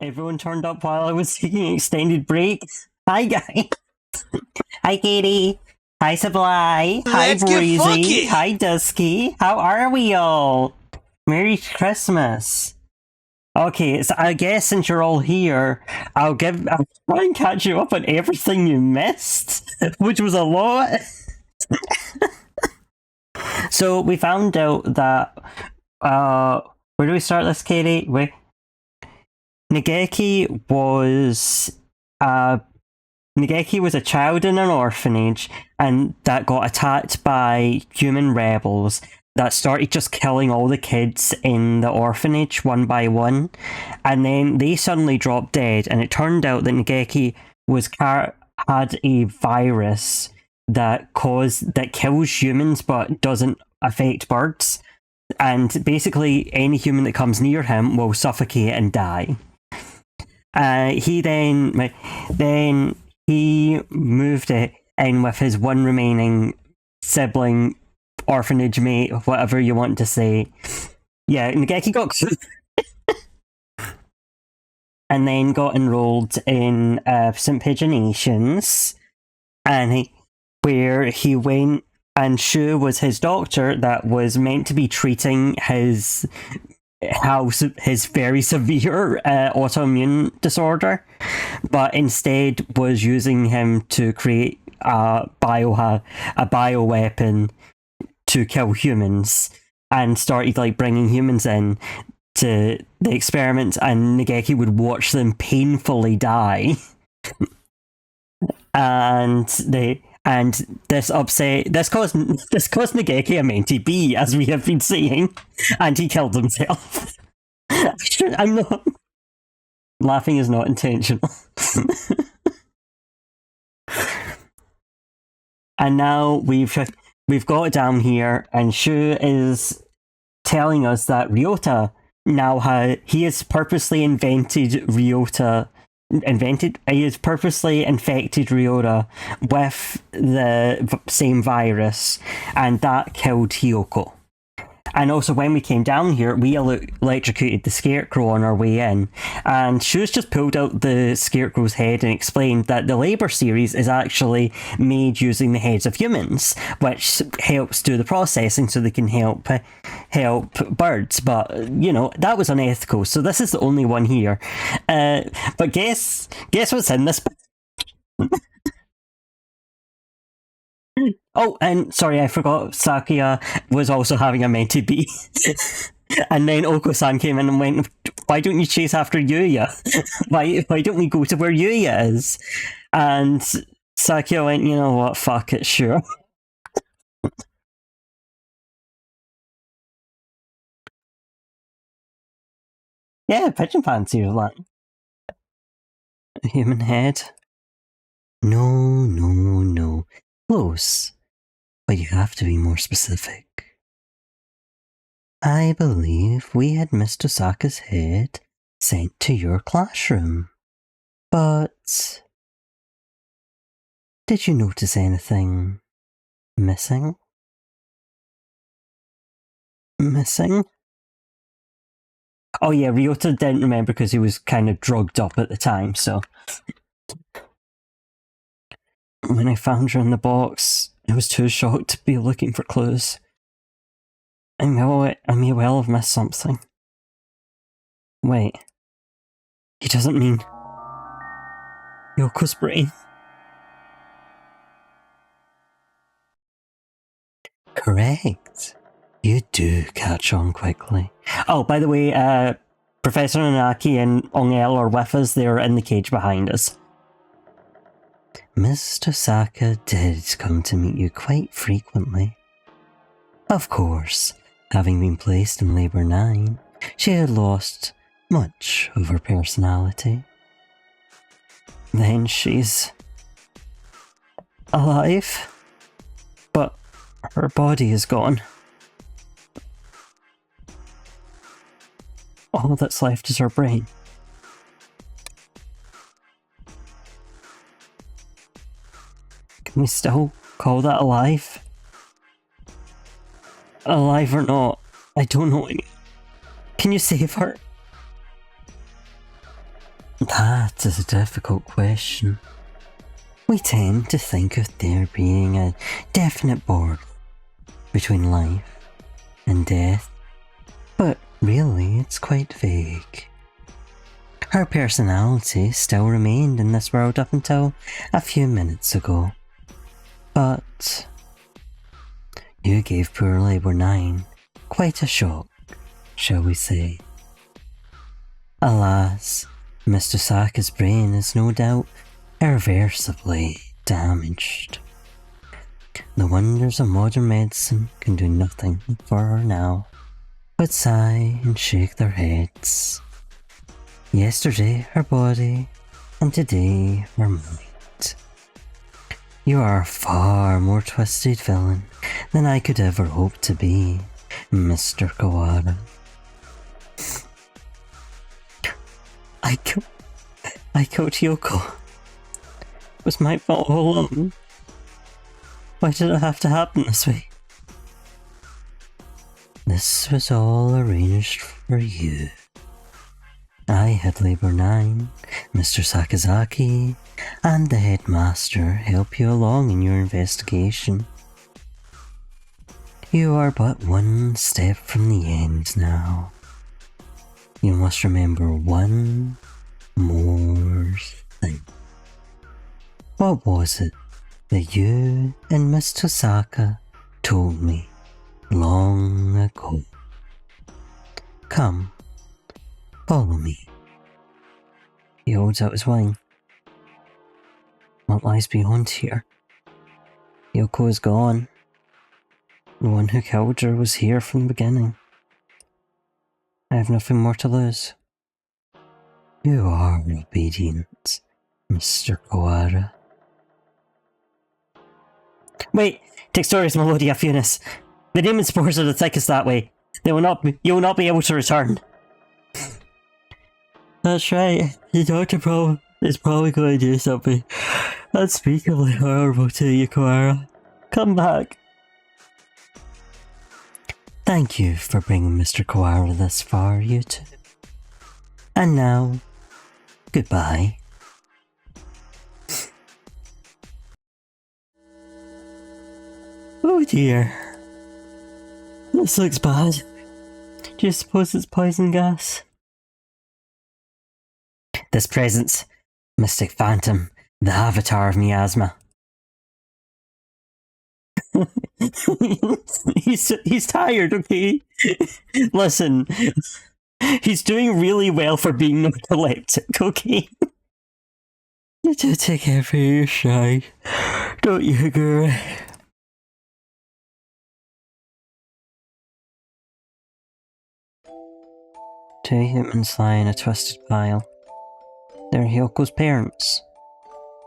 everyone turned up while I was taking an extended break. Hi, guys. Hi, Katie. Hi, Supply. Hi, Let's get Breezy. funky. Hi, Dusky. How are we all? Merry Christmas. Okay, so I guess since you're all here, I'll try and catch you up on everything you missed, which was a lot. So we found out that where do we start this, Katie? Nageki was a child in an orphanage, and that got attacked by human rebels that started just killing all the kids in the orphanage one by one, and then they suddenly dropped dead. And it turned out that Nageki had a virus that kills humans but doesn't affect birds, and basically any human that comes near him will suffocate and die. He moved it in with his one remaining sibling, orphanage mate, whatever you want to say. Yeah, Nageki got and then got enrolled in St. Pigeonations, where he went, and Shu was his doctor that was meant to be treating his very severe autoimmune disorder, but instead was using him to create a bioweapon to kill humans, and started like bringing humans in to the experiments, and Nageki would watch them painfully die. and this caused Nageki a mentee B, as we have been saying, and he killed himself. I'm not laughing is not intentional. And now we've got it down here, and Shu is telling us that Ryota he has purposely infected Ryota with the same virus, and that killed Hiyoko. And also, when we came down here, we electrocuted the Scarecrow on our way in, and Shu's just pulled out the Scarecrow's head and explained that the Labour series is actually made using the heads of humans, which helps do the processing so they can help birds. But, that was unethical, so this is the only one here. But guess what's in this? Oh, and sorry, I forgot, Sakuya was also having a mentee B. And then Oko-san came in and went, why don't you chase after Yuya? Why don't we go to where Yuya is? And Sakuya went, you know what, fuck it, sure. Yeah, Pigeon Fancy was like, human head. No. Close. But you have to be more specific. I believe we had Mr. Osaka's head sent to your classroom. But did you notice anything missing? Oh yeah, Ryota didn't remember because he was kind of drugged up at the time, so... When I found her in the box, I was too shocked to be looking for clues. I may well have missed something. Wait. He doesn't mean... Yoko's brain. Correct. You do catch on quickly. Oh, by the way, Professor Nanaki and Ongel are with us. They're in the cage behind us. Mr. Saka did come to meet you quite frequently. Of course, having been placed in Labour 9, she had lost much of her personality. Then she's alive, but her body is gone. All that's left is her brain. Can we still call that alive? Alive or not, I don't know. Can you save her? That is a difficult question. We tend to think of there being a definite border between life and death, but really it's quite vague. Her personality still remained in this world up until a few minutes ago, but you gave poor Labour 9 quite a shock, shall we say. Alas, Mr. Saka's brain is no doubt irreversibly damaged. The wonders of modern medicine can do nothing for her now, but sigh and shake their heads. Yesterday her body, and today her mind. You are a far more twisted villain than I could ever hope to be, Mr. Kawara. I killed Yoko. It was my fault all along. Why did it have to happen this way? This was all arranged for you. I had Labour 9, Mr. Sakazaki, and the headmaster help you along in your investigation. You are but one step from the end now. You must remember one more thing. What was it that you and Miss Tosaka told me long ago? Come, follow me. He holds out his wing. What lies beyond here? Yoko is gone. The one who killed her was here from the beginning. I have nothing more to lose. You are obedient, Mr. Kawara. Wait! Textorius Melodia Funis. The demon spores are the thickest that way. You will not be able to return. That's right. The doctor is probably going to do something unspeakably horrible to you, Kawara. Come back. Thank you for bringing Mr. Kawara this far, you two. And now, goodbye. Oh dear. This looks bad. Do you suppose it's poison gas? This presence, Mystic Phantom, the avatar of miasma. he's tired, okay? Listen, he's doing really well for being narcoleptic, okay? You do take care of your shy, don't you, Guru? Two humans lie in a twisted pile. They're Hyoko's parents.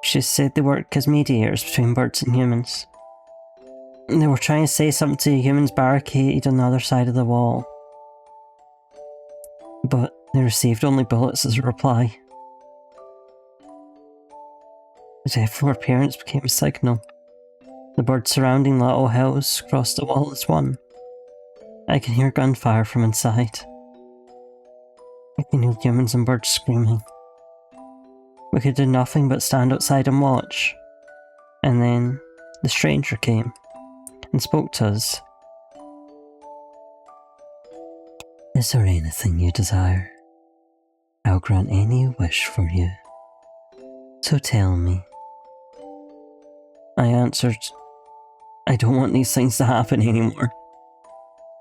She said they work as mediators between birds and humans. They were trying to say something to humans barricaded on the other side of the wall. But they received only bullets as a reply. The death of our parents became a signal. The birds surrounding the little house crossed the wall as one. I can hear gunfire from inside. I can hear humans and birds screaming. We could do nothing but stand outside and watch. And then the stranger came and spoke to us. Is there anything you desire? I'll grant any wish for you. So tell me. I answered, I don't want these things to happen anymore.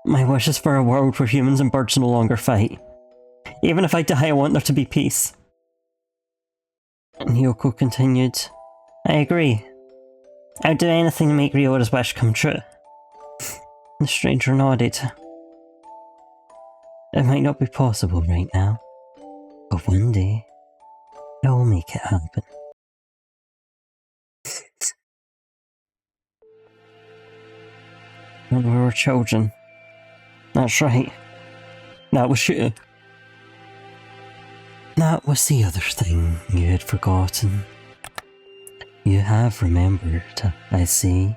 My wish is for a world where humans and birds no longer fight. Even if I die, I want there to be peace. And Yoko continued, I agree. I'd do anything to make Ryora's wish come true. The stranger nodded. It might not be possible right now, but one day, I will make it happen. When we were children. That's right. That was you. That was the other thing you had forgotten. You have remembered, I see.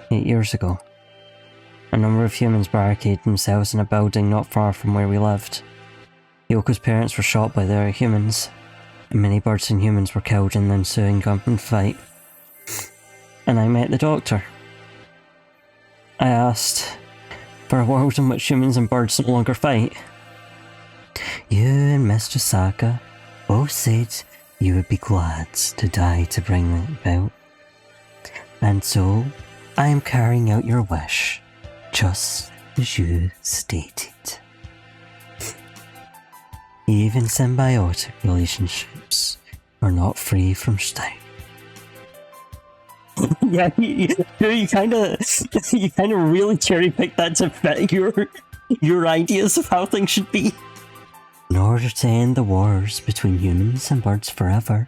8 years ago, a number of humans barricaded themselves in a building not far from where we lived. Yoko's parents were shot by their humans, and many birds and humans were killed in the ensuing gunman fight. And I met the doctor. I asked for a world in which humans and birds no longer fight. You and Mr. Saka both said you would be glad to die to bring that about. And so, I am carrying out your wish, just as you stated. Even symbiotic relationships are not free from strife. Yeah, you kind of really cherry picked that to fit your ideas of how things should be. In order to end the wars between humans and birds forever,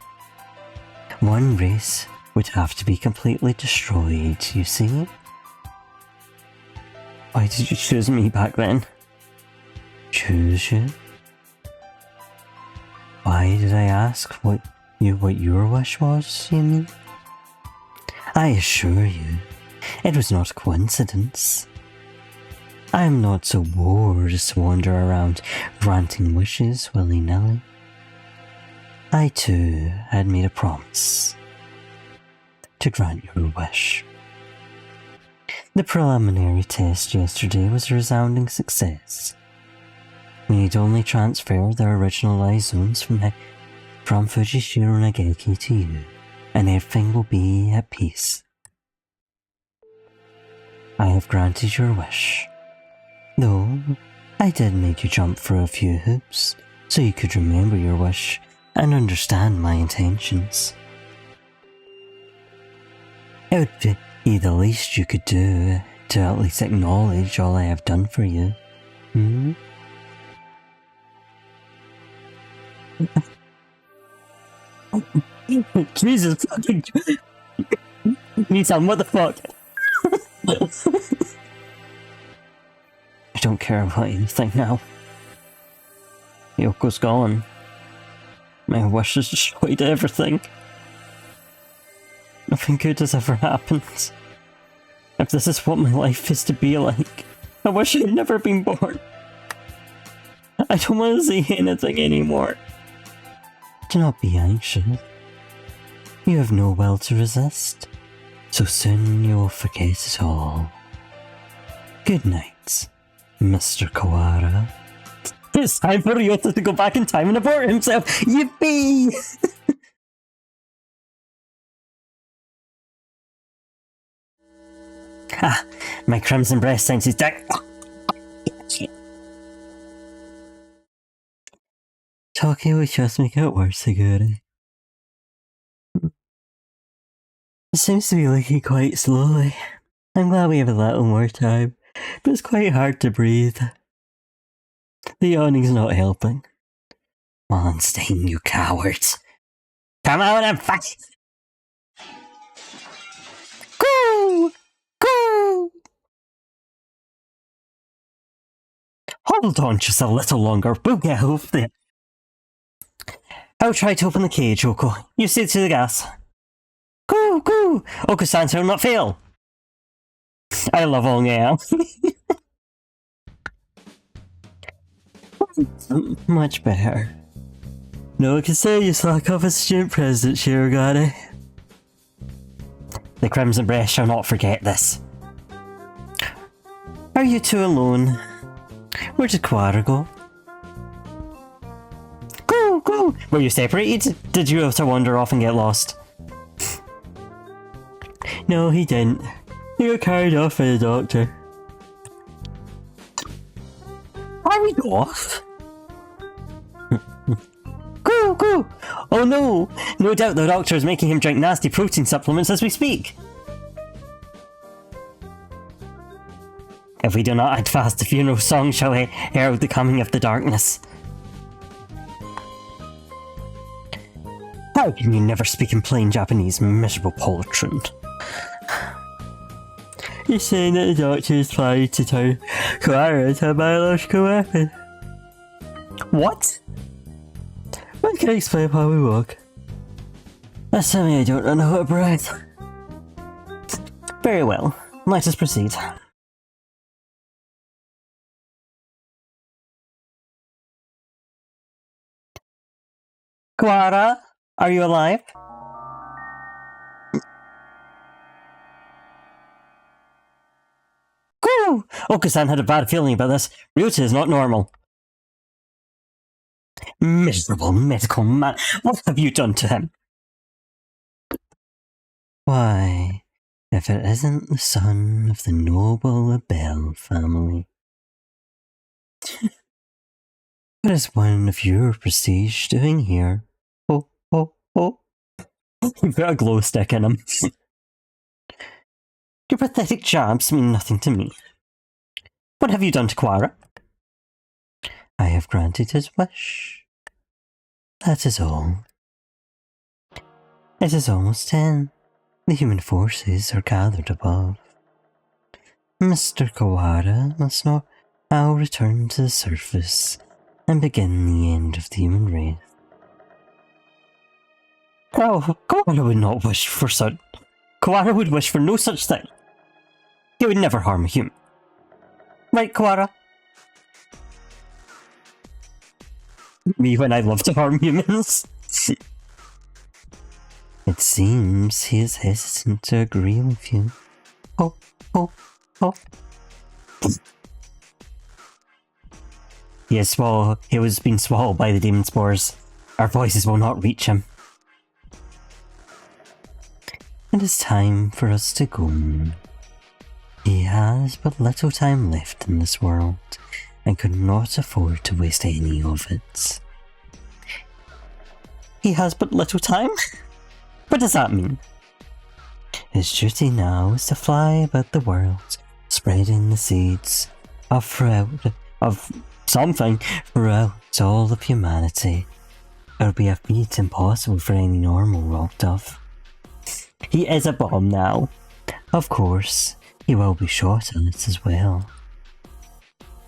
one race would have to be completely destroyed, you see? Why did you choose me back then? Choose you? Why did I ask what your wish was, you mean? I assure you, it was not a coincidence. I am not so bored as to wander around granting wishes willy-nilly. I too had made a promise to grant your wish. The preliminary test yesterday was a resounding success. We need only transfer the original zones from Fujishiro Nageki to you, and everything will be at peace. I have granted your wish. Though, I did make you jump through a few hoops, so you could remember your wish and understand my intentions. It would be the least you could do to at least acknowledge all I have done for you. Jesus fucking... Nissan, what the fuck? I don't care about anything now. Yoko's gone. My wish has destroyed everything. Nothing good has ever happened. If this is what my life is to be like, I wish I had never been born. I don't want to see anything anymore. Do not be anxious. You have no will to resist, so soon you will forget it all. Good night, Mr. Kawara. It's time for Ryota to go back in time and abort himself! Yippee! Ah, my crimson breast senses down. Talking will just make it worse, Aguri. It seems to be leaking quite slowly. I'm glad we have a little more time, but it's quite hard to breathe. The yawning's not helping. Monstein, you cowards. Come out and fight! Go! Go! Hold on just a little longer, we'll get off there. I'll try to open the cage, Oko. You stay to the gas. Go, go! Oko-san shall not fail! I love all now. Much better. No one can say you slack off as student president, Shirogane. The Crimson Breast shall not forget this. Are you two alone? Where did Kawara go? Go, go! Were you separated? Did you have to wander off and get lost? No, he didn't. He got carried off by the doctor. Carried off? Go, go! Oh no! No doubt the doctor is making him drink nasty protein supplements as we speak. If we do not act fast, the funeral song shall herald the coming of the darkness. How can you never speak in plain Japanese, miserable poltroon? He's saying that the doctor is planning to turn Kawara into a biological weapon. What? I can explain how we work. Assuming I don't run out of breath. Very well, let us proceed. Kawara, are you alive? Oka-san had a bad feeling about this. Ryota is not normal. Miserable medical man, what have you done to him? Why, if it isn't the son of the noble Abel family. What is one of your prestige doing here? Oh. You put a glow stick in him. Your pathetic jabs mean nothing to me. What have you done to Kawara? I have granted his wish. That is all. It is almost 10. The human forces are gathered above. Mr. Kawara must now return to the surface and begin the end of the human race. Oh, Kawara would not wish for such. Kawara would wish for no such thing. He would never harm a human. Right, Kawara? Me when I love to harm humans. It seems he is hesitant to agree with you. Oh. He was being swallowed by the demon spores. Our voices will not reach him. It is time for us to go. He has but little time left in this world, and could not afford to waste any of it. He has but little time? What does that mean? His duty now is to fly about the world, spreading the seeds of something throughout all of humanity. It would be a feat impossible for any normal rock dove. He is a bomb now. Of course, he will be shot at it as well.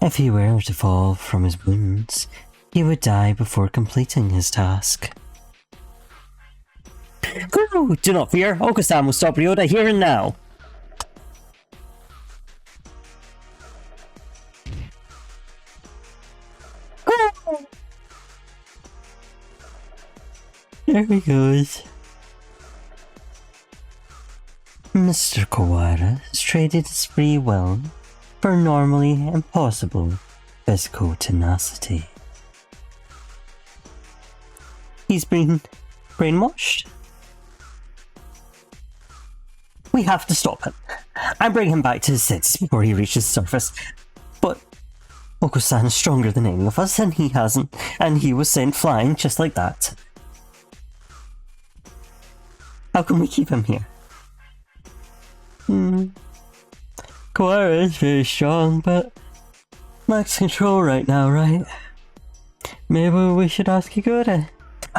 If he were to fall from his wounds, he would die before completing his task. Do not fear, Oka-san will stop Ryota here and now. There he goes. Mr. Kawara has traded his free will for normally impossible physical tenacity. He's been brainwashed? We have to stop him and bring him back to his senses before he reaches the surface. But Oko-san is stronger than any of us, and he hasn't, and he was sent flying just like that. How can we keep him here? Kawara is very strong, but lacks control right now, right? Maybe we should ask Higure.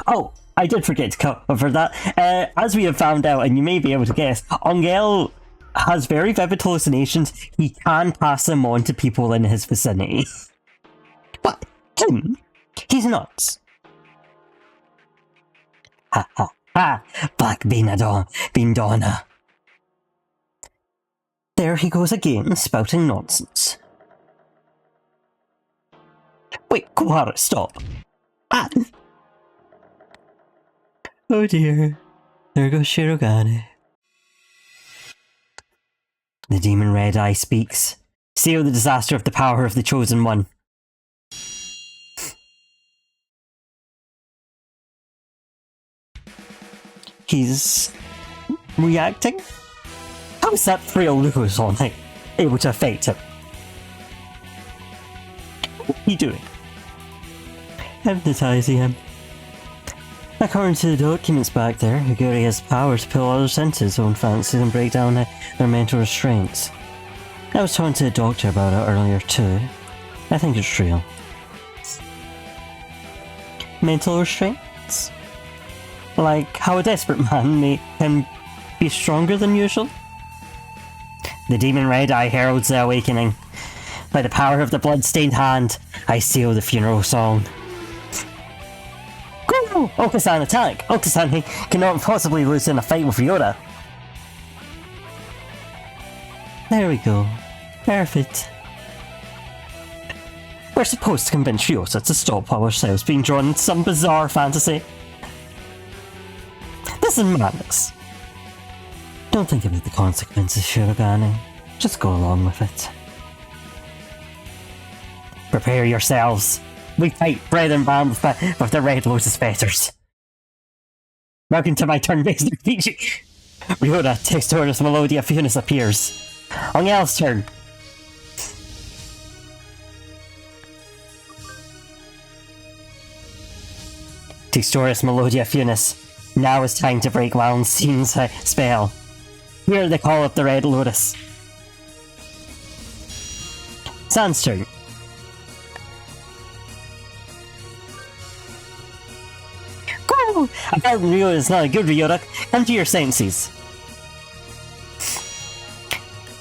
Oh, I did forget to cover that. As we have found out, and you may be able to guess, Ongel has very vivid hallucinations. He can pass them on to people in his vicinity. What? Him? He's nuts. Ha ha ha! Black Beanadonna. There he goes again, spouting nonsense. Wait, Kawara, stop. Ah! Oh dear, there goes Shirogane. The demon Red Eye speaks. Seal the disaster of the power of the Chosen One. He's reacting? How is that frail Luzon able to affect him? What's he doing? Hypnotizing him. According to the documents back there, Higure has power to pull others into his own fancies and break down their mental restraints. I was talking to the doctor about it earlier too. I think it's real. Mental restraints? Like how a desperate man can be stronger than usual? The demon Red Eye heralds the awakening. By the power of the blood-stained hand, I seal the funeral song. Go! Oka-san attack! Oka-san cannot possibly lose in a fight with Ryota. There we go. Perfect. We're supposed to convince Ryota to stop ourselves being drawn into some bizarre fantasy. Listen, Madness. Don't think about the consequences, Shirogane. Just go along with it. Prepare yourselves. We fight bread and band with the Red Lotus fetters. Welcome to my turn-based RPG. Ryota, Textoris Melodia Funis appears. On El's turn. Textoris Melodia Funis. Now is time to break Wallenstein's spell. Hear the call of the Red Lotus. Sans turn. Go! Apparently Ryota is not a good Ryota. Come to your senses.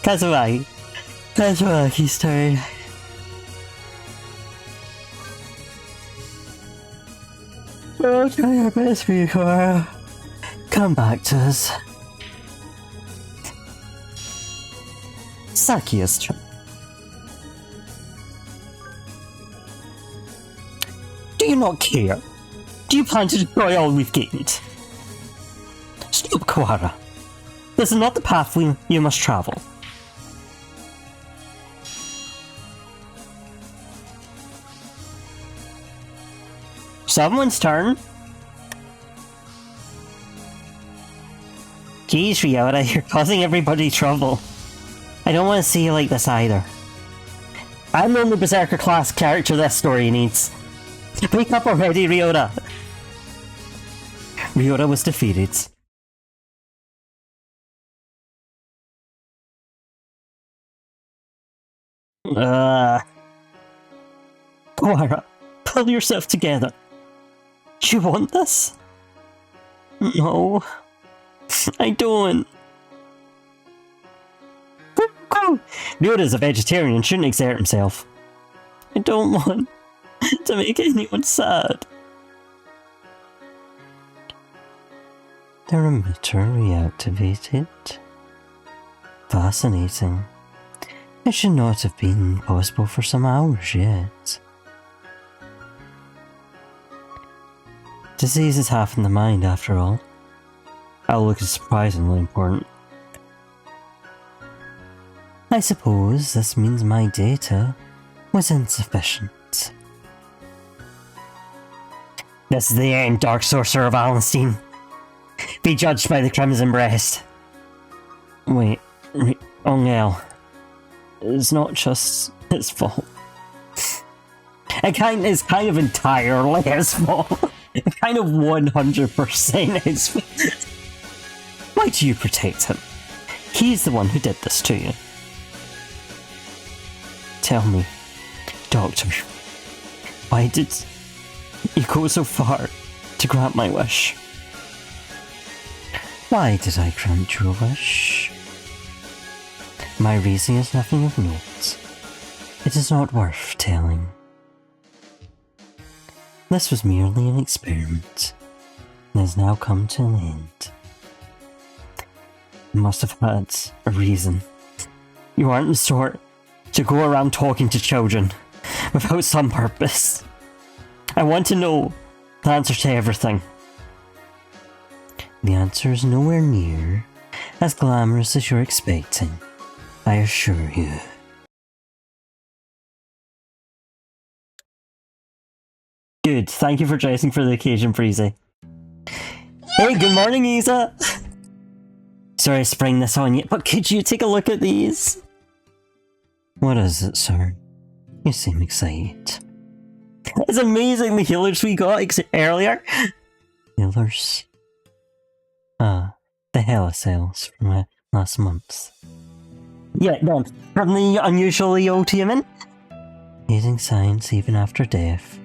Kazuaki's turn. We'll try our best for you, Cora. Come back to us. Sakia's turn. Do you not care? Do you plan to destroy all we've gained? Stop, Kawara. This is not the path you must travel. Someone's turn. Jeez, Ryota, you're causing everybody trouble. I don't want to see you like this either. I'm the only Berserker class character this story needs. Wake up already, Ryota! Ryota was defeated. Kawara, pull yourself together. Do you want this? No. I don't. Ryota's a vegetarian and shouldn't exert himself. I don't want to make anyone sad. The remitter reactivated. Fascinating. It should not have been possible for some hours yet. Disease is half in the mind, after all. Outlook is surprisingly important. I suppose this means my data was insufficient. This is the end, Dark Sorcerer of Wallenstein. Be judged by the Crimson Breast. Wait, Ongel. It's not just his fault. It's kind of entirely his fault. It's kind of 100% his fault. Why do you protect him? He's the one who did this to you. Tell me, Doctor, why did you go so far to grant my wish? Why did I grant your wish? My reason is nothing of note. It is not worth telling. This was merely an experiment, and has now come to an end. You must have had a reason. You aren't the sort to go around talking to children without some purpose. I want to know the answer to everything. The answer is nowhere near as glamorous as you're expecting, I assure you. Good, thank you for dressing for the occasion, Breezy. Hey, good morning, Isa! Sorry to spring this on you, but could you take a look at these? What is it, sir? You seem excited. It's amazing the healers we got earlier. Healers? Ah, the Hella cells from last month. Yeah, no, from the unusually old human. Using science even after death.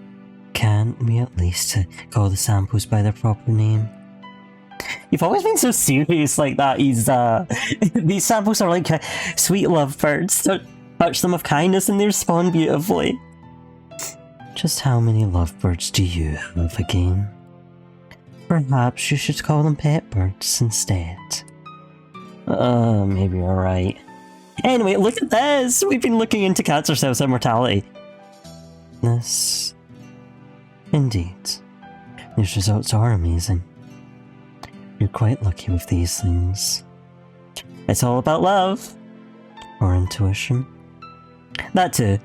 Can't we at least call the samples by their proper name? You've always been so serious like that. These samples are like sweet lovebirds. Touch them with kindness and they respond beautifully. Just how many lovebirds do you have again? Perhaps you should call them pet birds instead. Maybe you're right. Anyway, look at this! We've been looking into cancer cells immortality. This... Indeed. These results are amazing. You're quite lucky with these things. It's all about love. Or intuition. That too.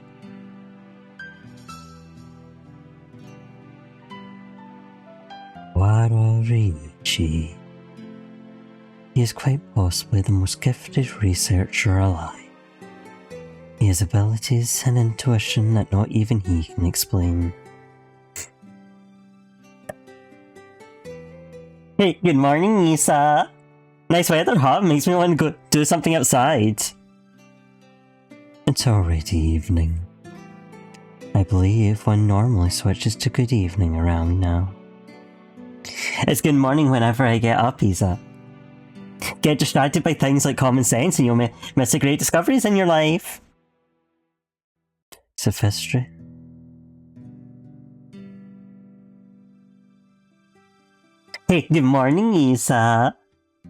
Waluigi. He is quite possibly the most gifted researcher alive. He has abilities and intuition that not even he can explain. Hey, good morning, Isa. Nice weather, huh? Makes me want to go do something outside. It's already evening. I believe one normally switches to good evening around now. It's good morning whenever I get up, Isa. Get distracted by things like common sense and you'll miss the great discoveries in your life. Sophistry. Hey, good morning, Isa.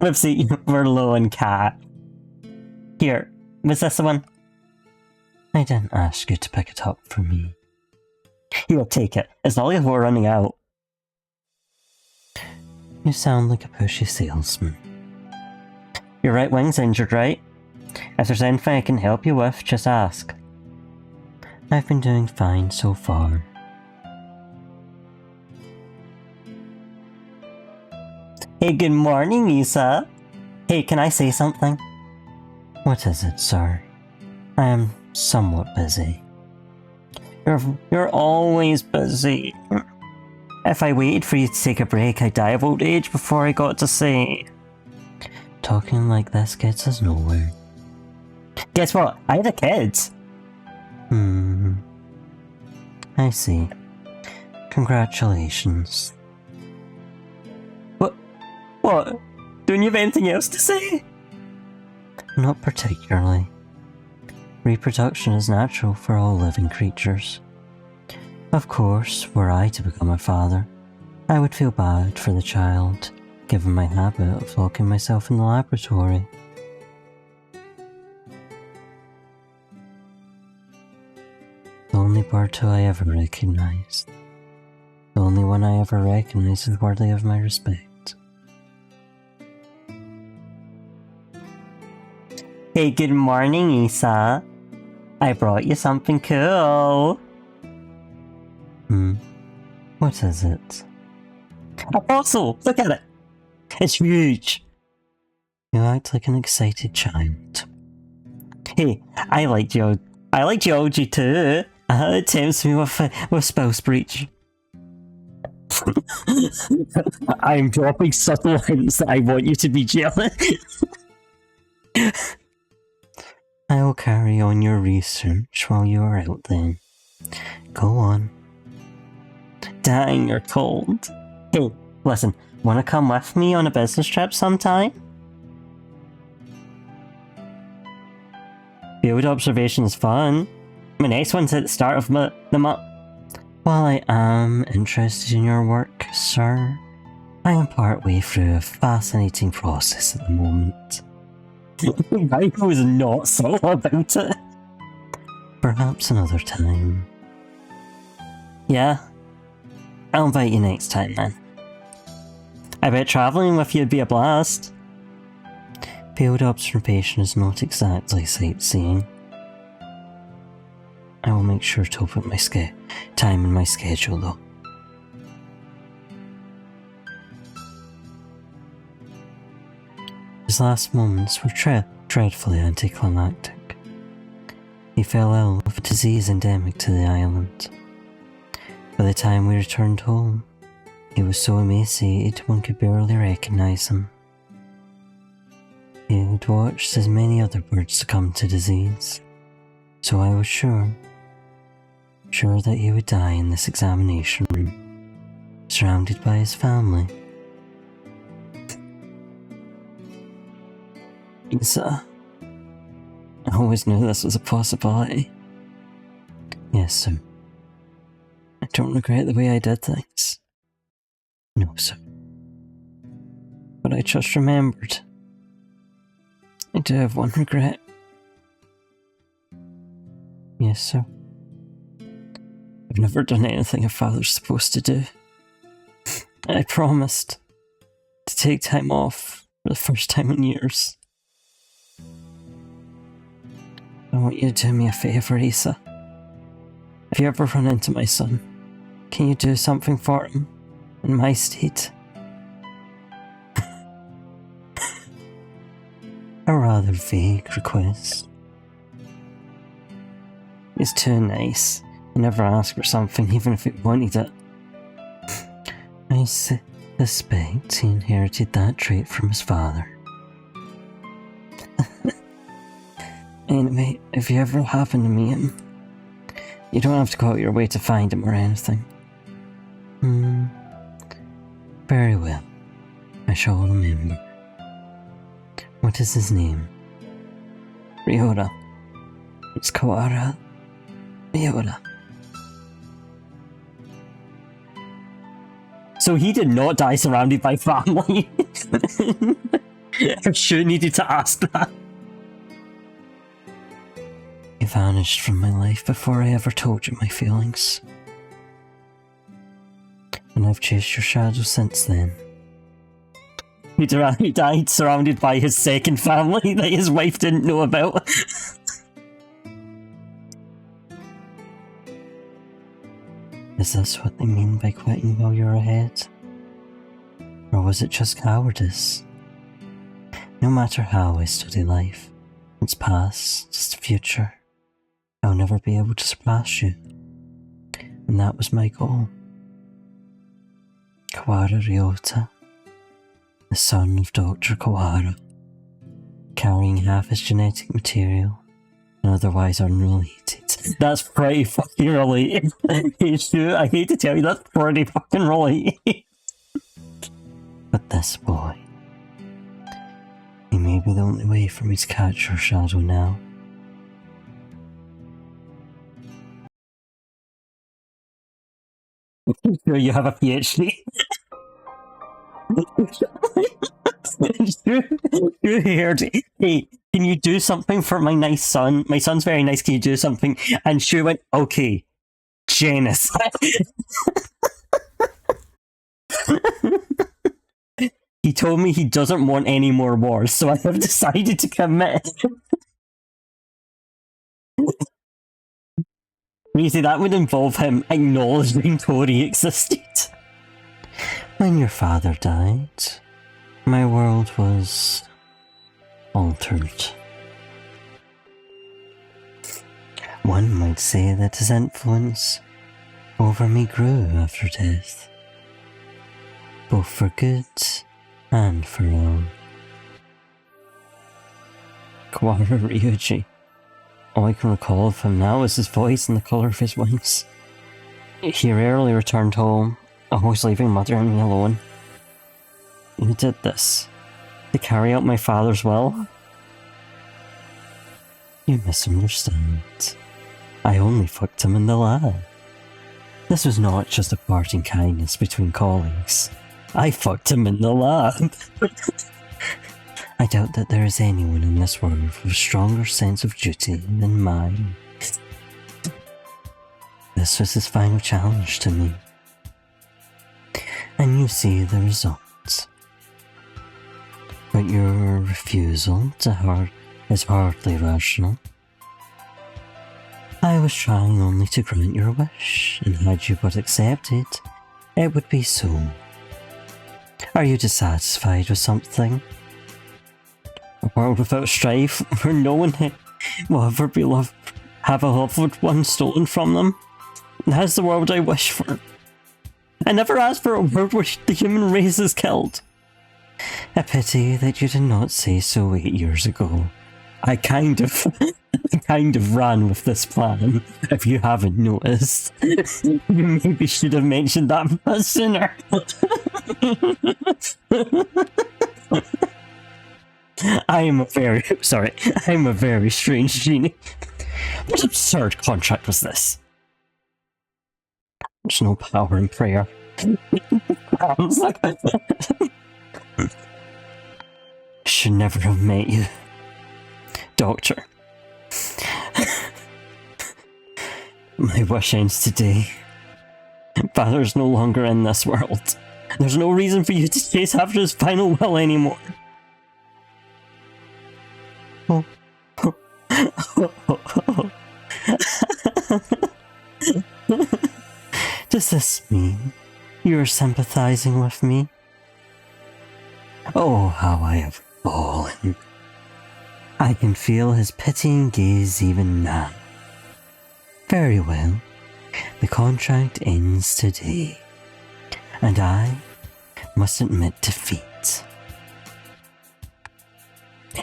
Whoopsie, we're low on cat. Here, was this the one? I didn't ask you to pick it up for me. You'll take it. It's not like we're running out. You sound like a pushy salesman. Your right wing's injured, right? If there's anything I can help you with, just ask. I've been doing fine so far. Hey, good morning, Isa. Hey, can I say something? What is it, sir? I am somewhat busy. You're always busy. If I waited for you to take a break, I'd die of old age before I got to say. Talking like this gets us nowhere. Guess what? I had a kid. I see. Congratulations. What? Don't you have anything else to say? Not particularly. Reproduction is natural for all living creatures. Of course, were I to become a father, I would feel bad for the child, given my habit of locking myself in the laboratory. The only bird who I ever recognised. The only one I ever recognised as worthy of my respect. Hey, good morning, Isa. I brought you something cool. What is it? A fossil! Look at it! It's huge! You act like an excited child. Hey, I like geology too. It tempts me with spouse breach. I'm dropping subtle hints that I want you to be jealous. I will carry on your research while you are out then. Go on. Dang, you're cold. Hey, listen, wanna come with me on a business trip sometime? Field observation is fun. My next one's at the start of the month. While I am interested in your work, sir, I am partway through a fascinating process at the moment. Michael is not subtle about it. Perhaps another time. Yeah, I'll invite you next time then. I bet travelling with you would be a blast. Field observation is not exactly sightseeing. I will make sure to open my time in my schedule though. His last moments were dreadfully anticlimactic. He fell ill with a disease endemic to the island. By the time we returned home, he was so emaciated one could barely recognise him. He had watched as many other birds succumb to disease, so I was sure that he would die in this examination room, surrounded by his family. Isa, I always knew this was a possibility. Yes, sir. I don't regret the way I did things. No, sir. But I just remembered. I do have one regret. Yes, sir. I've never done anything a father's supposed to do. I promised. to take time off for the first time in years. I want you to do me a favour, Issa. If you ever run into my son, can you do something for him in my state? A rather vague request. He's too nice. He never asked for something, even if he wanted it. I suspect he inherited that trait from his father. Anyway, if you ever happen to meet him, you don't have to go out your way to find him or anything. Very well. I shall remember. What is his name? Ryota. It's Kawara. Ryota. So he did not die surrounded by family. I sure needed to ask that. You vanished from my life before I ever told you my feelings. And I've chased your shadow since then. He died surrounded by his second family that his wife didn't know about. Is this what they mean by quitting while you're ahead? Or was it just cowardice? No matter how I study life, it's past, it's the future. I'll never be able to surpass you. And that was my goal. Kawara Ryota, the son of Dr. Kawara, carrying half his genetic material and otherwise unrelated. That's pretty fucking related. I hate to tell you, that's pretty fucking related. But this boy, he may be the only way for me to catch your shadow now. Sure, you have a PhD. You heard, hey, can you do something for my nice son? My son's very nice, can you do something? And she went, okay, genocide. He told me he doesn't want any more wars, so I have decided to commit. You see, that would involve him acknowledging Tori existed. When your father died, my world was altered. One might say that his influence over me grew after death, both for good and for ill. Kawara Ryuji. All I can recall of him now is his voice and the colour of his wings. He rarely returned home, always leaving Mother and me alone. You did this to carry out my father's will? You misunderstand. I only fucked him in the lab. This was not just a parting kindness between colleagues. I fucked him in the lab. I doubt that there is anyone in this world with a stronger sense of duty than mine. This was his final challenge to me. And you see the result. But your refusal is hardly rational. I was trying only to grant your wish, and had you but accepted, it would be so. Are you dissatisfied with something? A world without strife, where no one will ever have a loved one stolen from them? That's the world I wish for. I never asked for a world where the human race is killed. A pity that you did not say so 8 years ago. I kind of ran with this plan, if you haven't noticed. You maybe should have mentioned that much sooner. I'm a very strange genie. What absurd contract was this? There's no power in prayer. Should never have met you, Doctor. My wish ends today. Father's no longer in this world. There's no reason for you to chase after his final will anymore. Oh. Does this mean you're sympathizing with me? Oh, how I have fallen. I can feel his pitying gaze even now. Very well. The contract ends today. And I must admit defeat.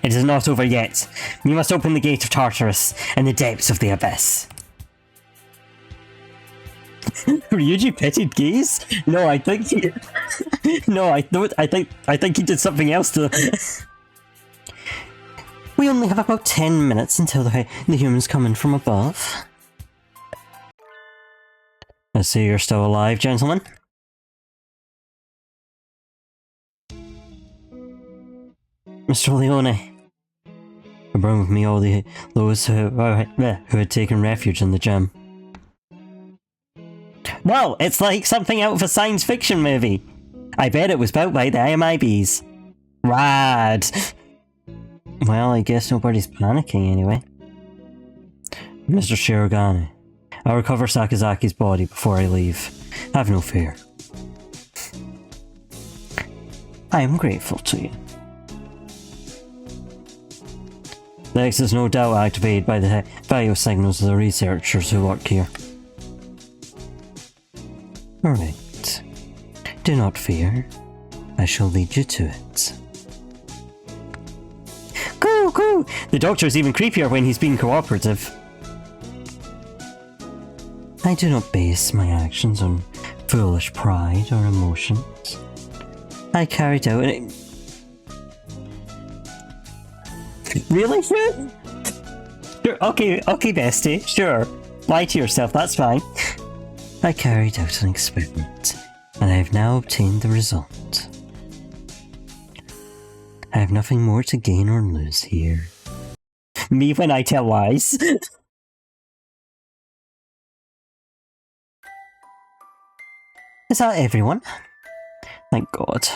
It is not over yet. You must open the gate of Tartarus and the depths of the abyss. Ryuji pitied gaze? No, I think he... No, I think he did something else to... We only have about 10 minutes until the humans come in from above. I see you're still alive, gentlemen. Mr. Leone, I brought with me all those who had taken refuge in the gym. Well, it's like something out of a science fiction movie. I bet it was built by the MIBs. Rad! Well, I guess nobody's panicking anyway. Mr. Shirogane, I'll recover Sakazaki's body before I leave. Have no fear. I am grateful to you. The X is no doubt activated by the value signals of the researchers who work here. Alright. Do not fear. I shall lead you to it. Go, go! The Doctor's even creepier when he's being cooperative. I do not base my actions on foolish pride or emotions. I carried out an... Really? Sure, okay, bestie, sure. Lie to yourself, that's fine. I carried out an experiment, and I have now obtained the result. I have nothing more to gain or lose here. Me when I tell lies. Is that everyone? Thank God.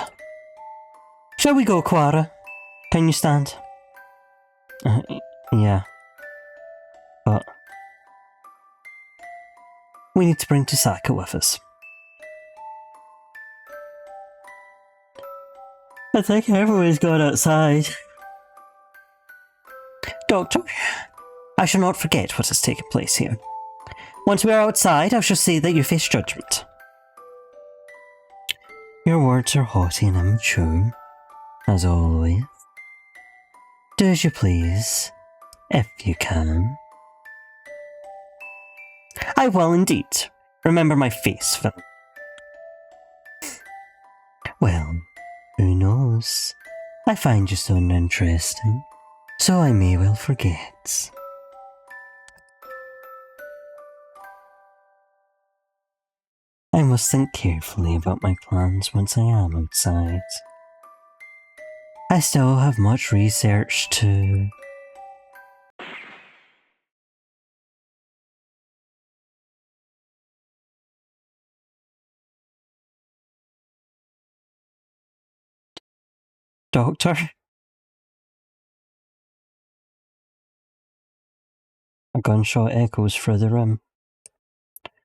Shall we go, Quara? Can you stand? Yeah. But... we need to bring Tosaka with us. I think everyone's gone outside. Doctor, I shall not forget what has taken place here. Once we are outside, I shall see that you face judgment. Your words are haughty and immature, as always. Do as you please, if you can. I will indeed. Remember my face, Phil. Well, who knows? I find you so uninteresting, so I may well forget. I must think carefully about my plans once I am outside. I still have much research to... Doctor? A gunshot echoes through the room.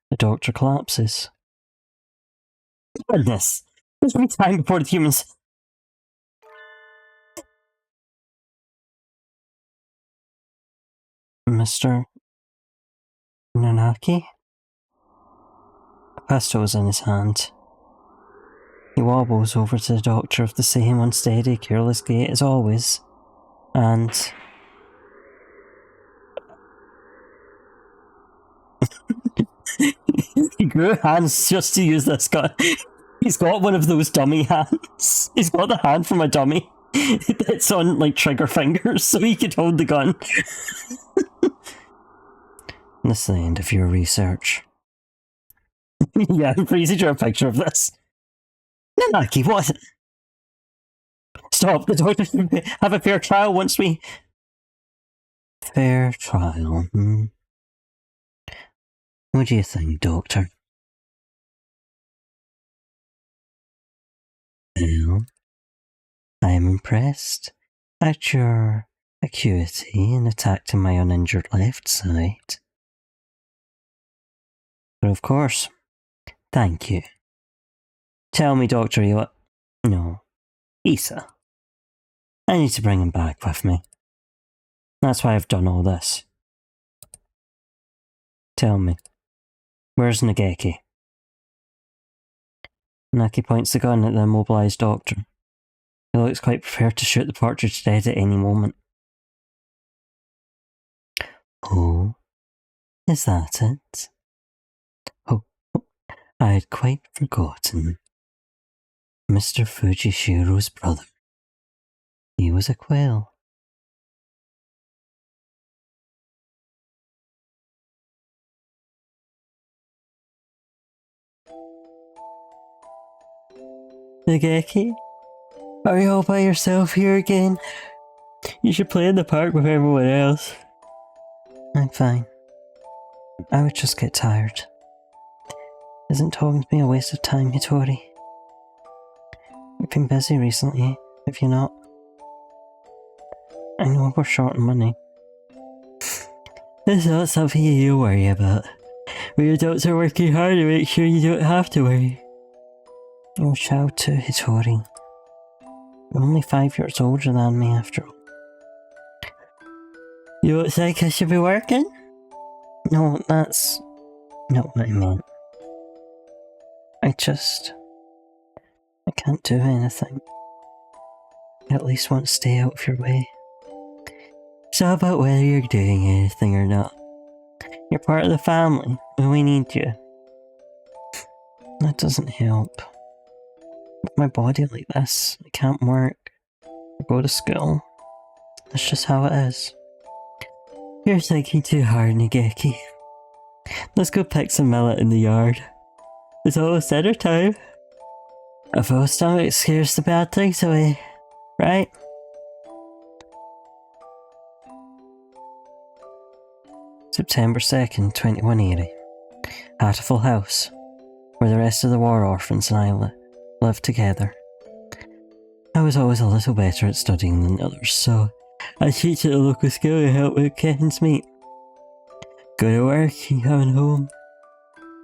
The Doctor collapses. Goodness! There's no time before the humans... Mr. Nanaki? A pistol is in his hand. He wobbles over to the Doctor with the same unsteady, careless gait as always, and... he grew hands just to use this gun. He's got one of those dummy hands. He's got the hand from a dummy. It's on, like, trigger fingers, so he could hold the gun. This is the end of your research. Yeah, I'm pleased to draw a picture of this. Nanaki, what? Stop, the Doctor can have a fair trial once we... Fair trial, What do you think, Doctor? I am impressed at your acuity in attacking my uninjured left side. But of course, thank you. Tell me, Dr. Eli. No, Issa. I need to bring him back with me. That's why I've done all this. Tell me, where's Nageki? Naki points the gun at the immobilized doctor. He looks quite prepared to shoot the partridge dead at any moment. Oh, is that it? Oh, I had quite forgotten. Mr. Fujishiro's brother. He was a quail. Nageki? Are you all by yourself here again? You should play in the park with everyone else. I'm fine. I would just get tired. Isn't talking to me a waste of time, Hitori? You've been busy recently, have you not? I know we're short on money. It's not something you worry about. We adults are working hard to make sure you don't have to worry. You're a child too, Hitori. You're only 5 years older than me after all. You don't think I should be working? No, that's not what I meant. I can't do anything. I at least want to stay out of your way. So about whether you're doing anything or not. You're part of the family, and we need you. That doesn't help. With my body like this, I can't work or go to school. That's just how it is. You're thinking too hard, Nageki. Let's go pick some millet in the yard. It's almost dinner time. A full stomach scares the bad things away, right? September 2nd, 2180. Hatoful House, where the rest of the war orphans and I lived together. I was always a little better at studying than others, so I teach at a local school to help with Ken's meet. Go to work and coming home.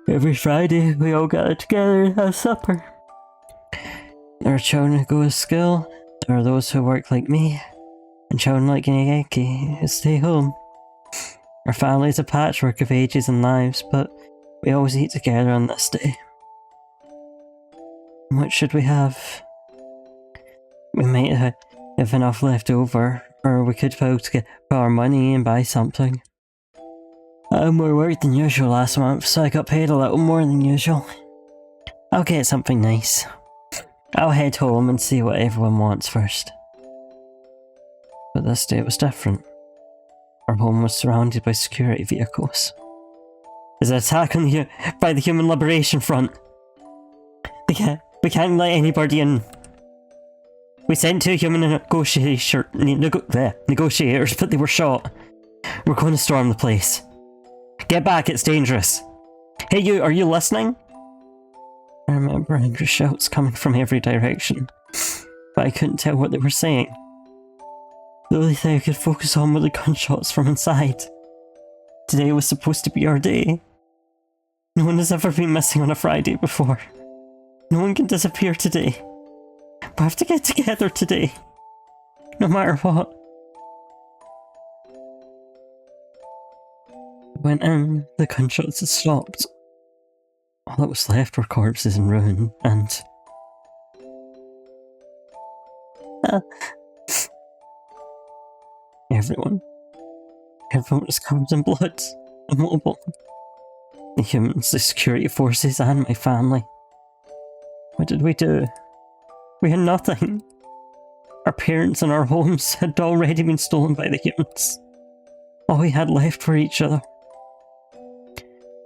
Every Friday we all gather together and have supper. There are children who go to school, there are those who work like me, and children like Nageki who stay home. Our family is a patchwork of ages and lives, but we always eat together on this day. What should we have? We might have enough left over, or we could pull our money and buy something. I had more work than usual last month, so I got paid a little more than usual. I'll get something nice. I'll head home and see what everyone wants first. But this day was different. Our home was surrounded by security vehicles. There's an attack on by the Human Liberation Front. We can't let anybody in. We sent 2 human negotiators, but they were shot. We're going to storm the place. Get back, it's dangerous. Hey you, are you listening? I remember angry shouts coming from every direction, but I couldn't tell what they were saying. The only thing I could focus on were the gunshots from inside. Today was supposed to be our day. No one has ever been missing on a Friday before. No one can disappear today. We have to get together today. No matter what. Went in, the gunshots had stopped. All that was left were corpses and ruin, and... Everyone was covered in blood, immobile. The humans, the security forces, and my family. What did we do? We had nothing. Our parents and our homes had already been stolen by the humans. All we had left were each other.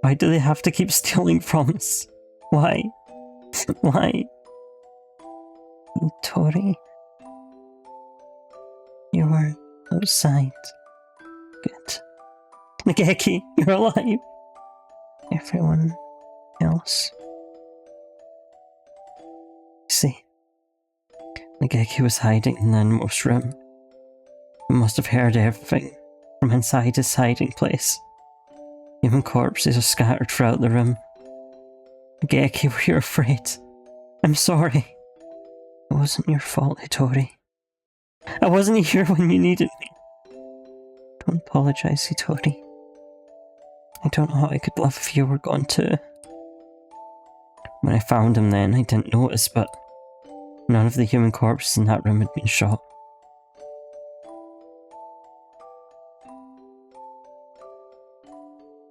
Why do they have to keep stealing from us? Why? Why? Tori? You were outside. Good. Nageki, you're alive. Everyone else. See, Nageki was hiding in the inmost room. He must have heard everything from inside his hiding place. Human corpses are scattered throughout the room. Nageki, were you afraid? I'm sorry. It wasn't your fault, Hitori. I wasn't here when you needed me. Don't apologize, Hitori. I don't know how I could love if you were gone too. When I found him then, I didn't notice, but none of the human corpses in that room had been shot.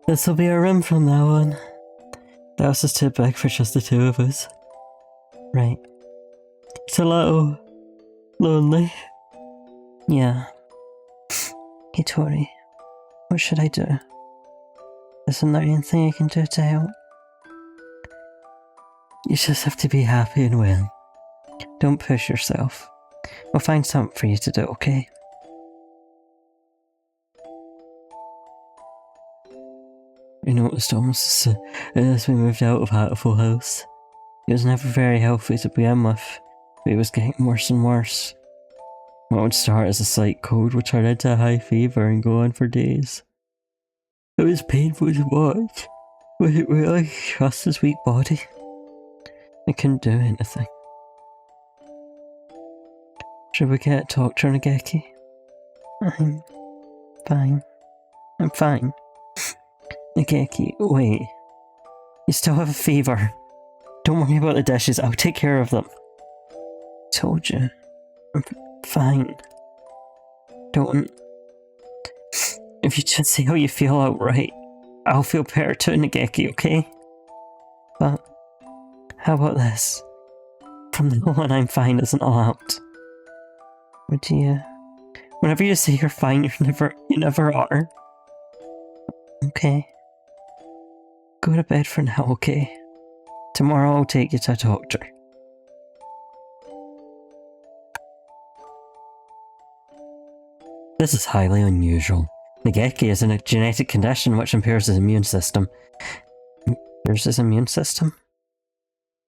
This'll be our room from now on. The house is too big for just the two of us. Right. It's a little lonely. Yeah. Hitori, what should I do? Isn't there anything I can do to help? You just have to be happy and well. Don't push yourself. We'll find something for you to do, okay? I noticed almost as we moved out of Hatoful house. He was never very healthy to begin with, but he was getting worse and worse. What would start as a slight cold would turn into a high fever and go on for days. It was painful to watch, but it really crushed his weak body. I couldn't do anything. Should we get a doctor, Nageki? I'm fine. I'm fine. Nageki, wait. You still have a fever. Don't worry about the dishes, I'll take care of them. Told you. I'm fine. Don't. If you just say how you feel outright, I'll feel better too, Nageki, okay? But how about this? From now on, I'm fine isn't allowed. Would you? Whenever you say you're fine, you never are. Okay. Go to bed for now, okay? Tomorrow I'll take you to a doctor. This is highly unusual. Nageki is in a genetic condition which impairs his immune system. Impairs his immune system?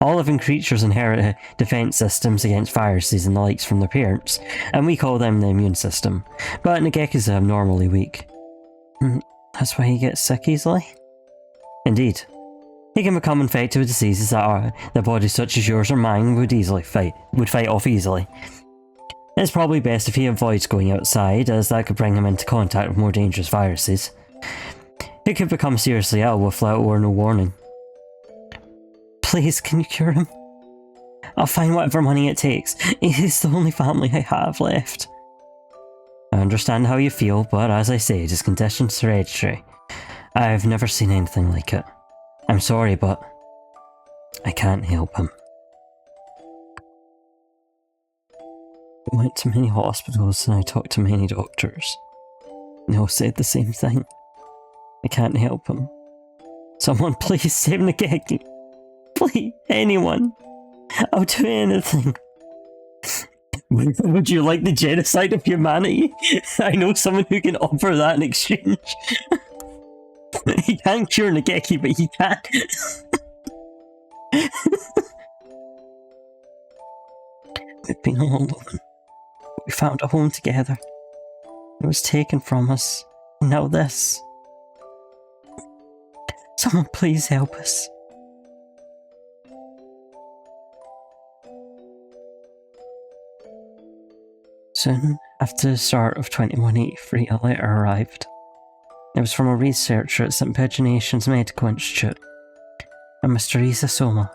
All living creatures inherit defense systems against viruses and the likes from their parents, and we call them the immune system. But Nageki is abnormally weak. That's why he gets sick easily? Indeed. He can become infected with diseases that the body such as yours or mine would fight off easily. It's probably best if he avoids going outside, as that could bring him into contact with more dangerous viruses. He could become seriously ill with little or no warning. Please, can you cure him? I'll find whatever money it takes. He's the only family I have left. I understand how you feel, but as I say, his condition's hereditary. I've never seen anything like it. I'm sorry, but I can't help him. I went to many hospitals and I talked to many doctors. They all said the same thing. I can't help him. Someone please save Nageki. Please, anyone. I'll do anything. Would you like the genocide of humanity? I know someone who can offer that in exchange. He can't cure Nageki, but he can. We've been all alone. We found a home together. It was taken from us. And now this. Someone please help us. Soon after the start of 2183, a letter arrived. It was from a researcher at St. Pagination's Medical Institute, a Mr. Isasoma.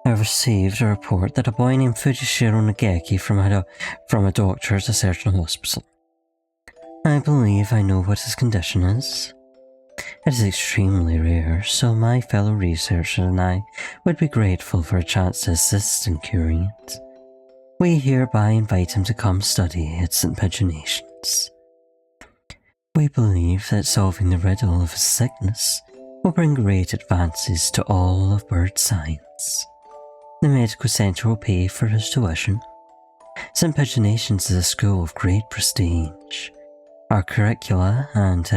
I received a report that a boy named Fujishiro Nageki from a doctor at a certain hospital. I believe I know what his condition is. It is extremely rare, so my fellow researcher and I would be grateful for a chance to assist in curing it. We hereby invite him to come study at St. Pagination's. We believe that solving the riddle of his sickness will bring great advances to all of bird science. The medical centre will pay for his tuition. St. Pagination's is a school of great prestige. Our curricula and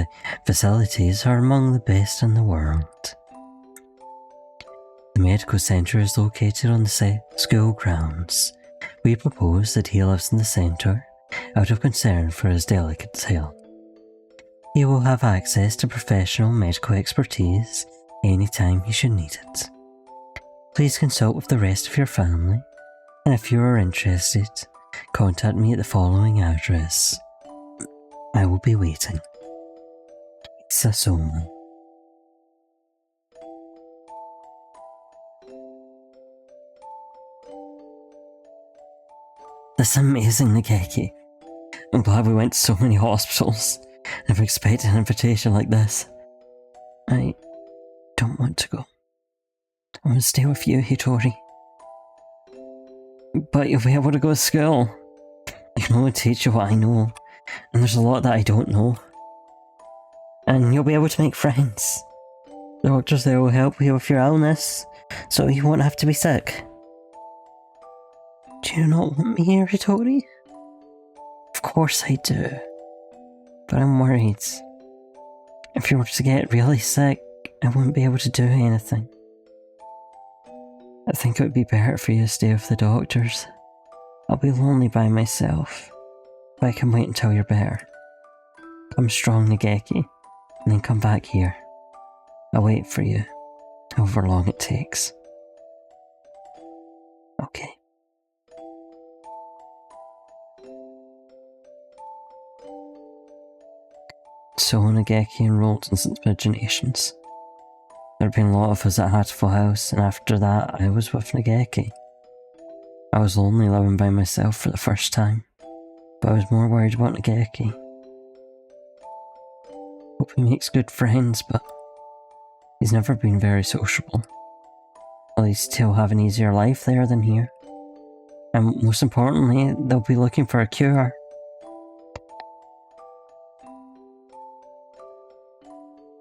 facilities are among the best in the world. The medical centre is located on the school grounds. We propose that he lives in the centre out of concern for his delicate health. He will have access to professional medical expertise anytime he should need it. Please consult with the rest of your family, and if you are interested, contact me at the following address. I will be waiting. Sasoma. That's amazing, Nageki. I'm glad we went to so many hospitals. Never expected an invitation like this. I don't want to go. I want to stay with you, Hitori. But you'll be able to go to school. I can only teach you what I know, and there's a lot that I don't know. And you'll be able to make friends. The doctors there will help you with your illness, so you won't have to be sick. Do you not want me here, Hitori? Of course I do. But I'm worried. If you were to get really sick, I wouldn't be able to do anything. I think it would be better for you to stay with the doctors. I'll be lonely by myself, but I can wait until you're better. Come strong, Nageki, and then come back here. I'll wait for you, however long it takes. Okay. So Nageki enrolled in St. Imaginations. There had been a lot of us at Hatoful House, and after that I was with Nageki. I was lonely living by myself for the first time, but I was more worried about Nageki. Hope he makes good friends, but he's never been very sociable. At least he'll have an easier life there than here. And most importantly, they'll be looking for a cure.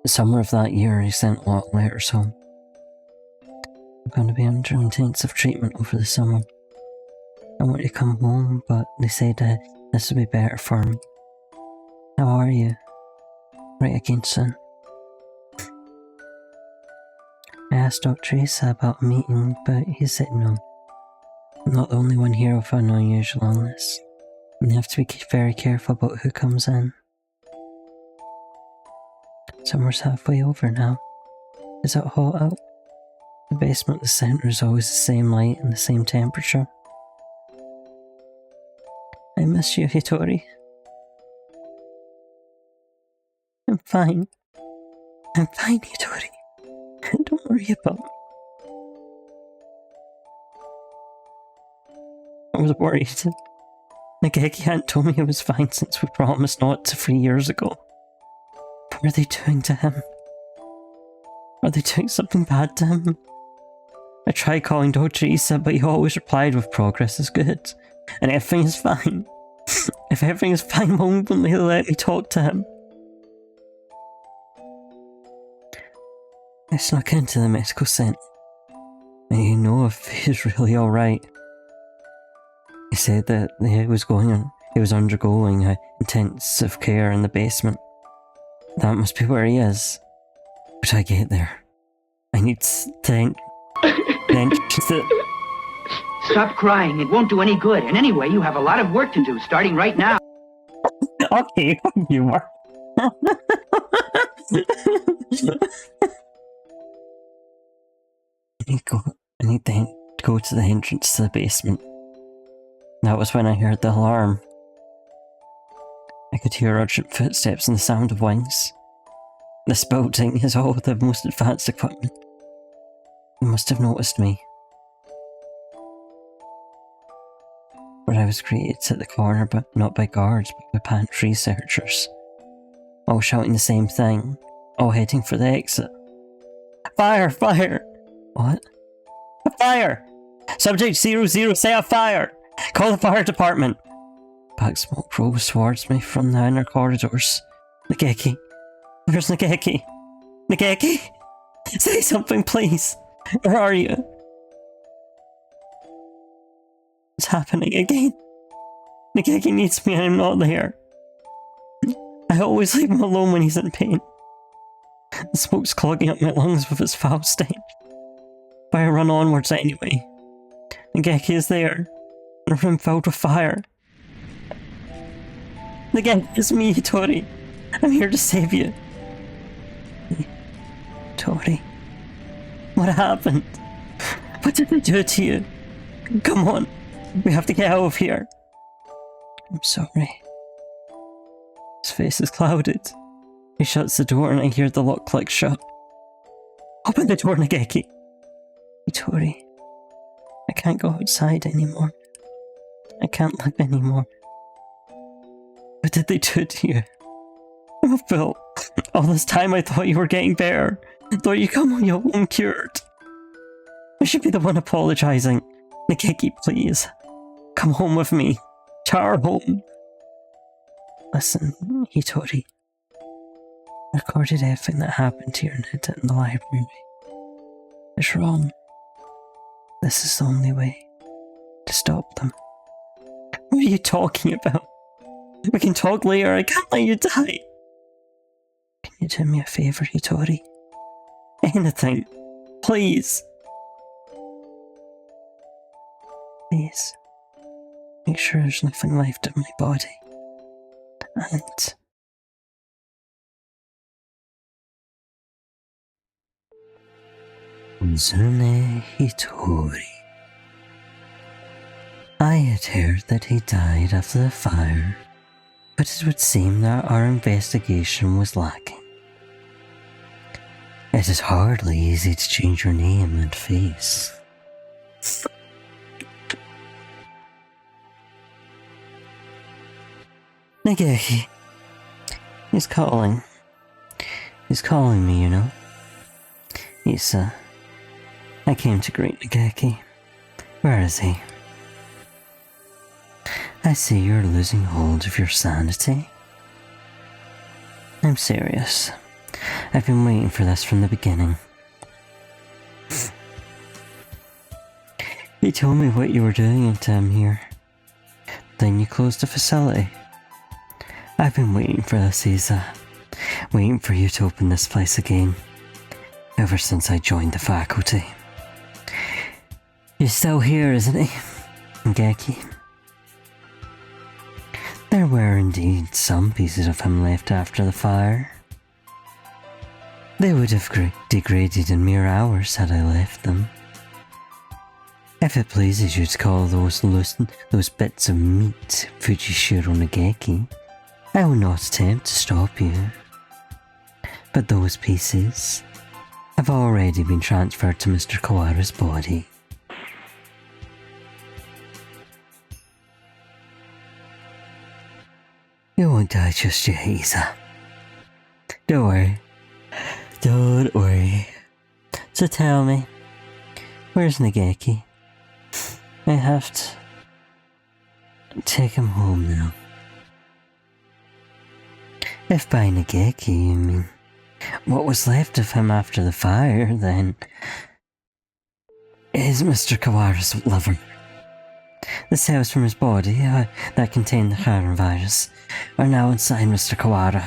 The summer of that year, he sent a lot of letters home. I'm going to be under intensive treatment over the summer. I want to come home, but they said this would be better for me. How are you? Right again soon. I asked Dr. Issa about a meeting, but he said no. I'm not the only one here with an unusual illness, and you have to be very careful about who comes in. Summer's halfway over now. Is it hot out? The basement of the centre is always the same light and the same temperature. I miss you, Hitori. I'm fine. I'm fine, Hitori. Don't worry about me. I was worried. Nageki hadn't told me he was fine since we promised not to 3 years ago. What are they doing to him? Are they doing something bad to him? I tried calling Dr. Issa, but he always replied with progress is good, and everything is fine. If everything is fine, why won't they let me talk to him? I snuck into the medical centre, and you know if he's really alright. He said that he was undergoing intensive care in the basement. That must be where he is. But I get there. I need to Stop crying, it won't do any good. And anyway, you have a lot of work to do, starting right now. Okay, you are. I need to go to the entrance to the basement. That was when I heard the alarm. I could hear urgent footsteps and the sound of wings. This building is all the most advanced equipment. You must have noticed me. But I was greeted at the corner, but not by guards, but by pantry searchers. All shouting the same thing, all heading for the exit. Fire! Fire! What? A fire! Subject 00 set a fire! Call the fire department! Black smoke rose towards me from the inner corridors. Nageki. Where's Nageki? Nageki? Say something, please! Where are you? It's happening again. Nageki needs me and I'm not there. I always leave him alone when he's in pain. The smoke's clogging up my lungs with its foul stench. but I run onwards anyway. Nageki is there, in a room filled with fire. Nageki, it's me, Tori. I'm here to save you. Tori, what happened? What did they do to you? Come on, we have to get out of here. I'm sorry. His face is clouded. He shuts the door and I hear the lock click shut. Open the door, Nageki. Tori, I can't go outside anymore. I can't live anymore. What did they do to you? Oh, Phil, all this time I thought you were getting better. I thought you'd come on your own cured. I should be the one apologising. Nageki, please. Come home with me. To our home. Listen, Hitori. I recorded everything that happened here and hid it in the library. It's wrong. This is the only way to stop them. What are you talking about? We can talk later. I can't let you die. Can you do me a favour, Hitori? Anything. Please. Please. Make sure there's nothing left of my body. And... Uzune Hitori. I had heard that he died after the fire, but it would seem that our investigation was lacking. It is hardly easy to change your name and face. Nageki. He's calling. He's calling me, you know. I came to greet Nageki. Where is he? I see you're losing hold of your sanity. I'm serious. I've been waiting for this from the beginning. You told me what you were doing until I'm here. Then you closed the facility. I've been waiting for this, Isa. Waiting for you to open this place again. Ever since I joined the faculty. He's still here, isn't he? Nageki. There were indeed some pieces of him left after the fire. They would have degraded in mere hours had I left them. If it pleases you to call those bits of meat Fujishiro Nageki, I will not attempt to stop you. But those pieces have already been transferred to Mr. Kawara's body. You won't die just yet, Isa. Don't worry. Don't worry. So tell me, where's Nageki? I have to take him home now. If by Nageki you mean what was left of him after the fire, then it is Mr. Kawara's liver. The cells from his body that contained the coronavirus are now inside Mr. Kawara,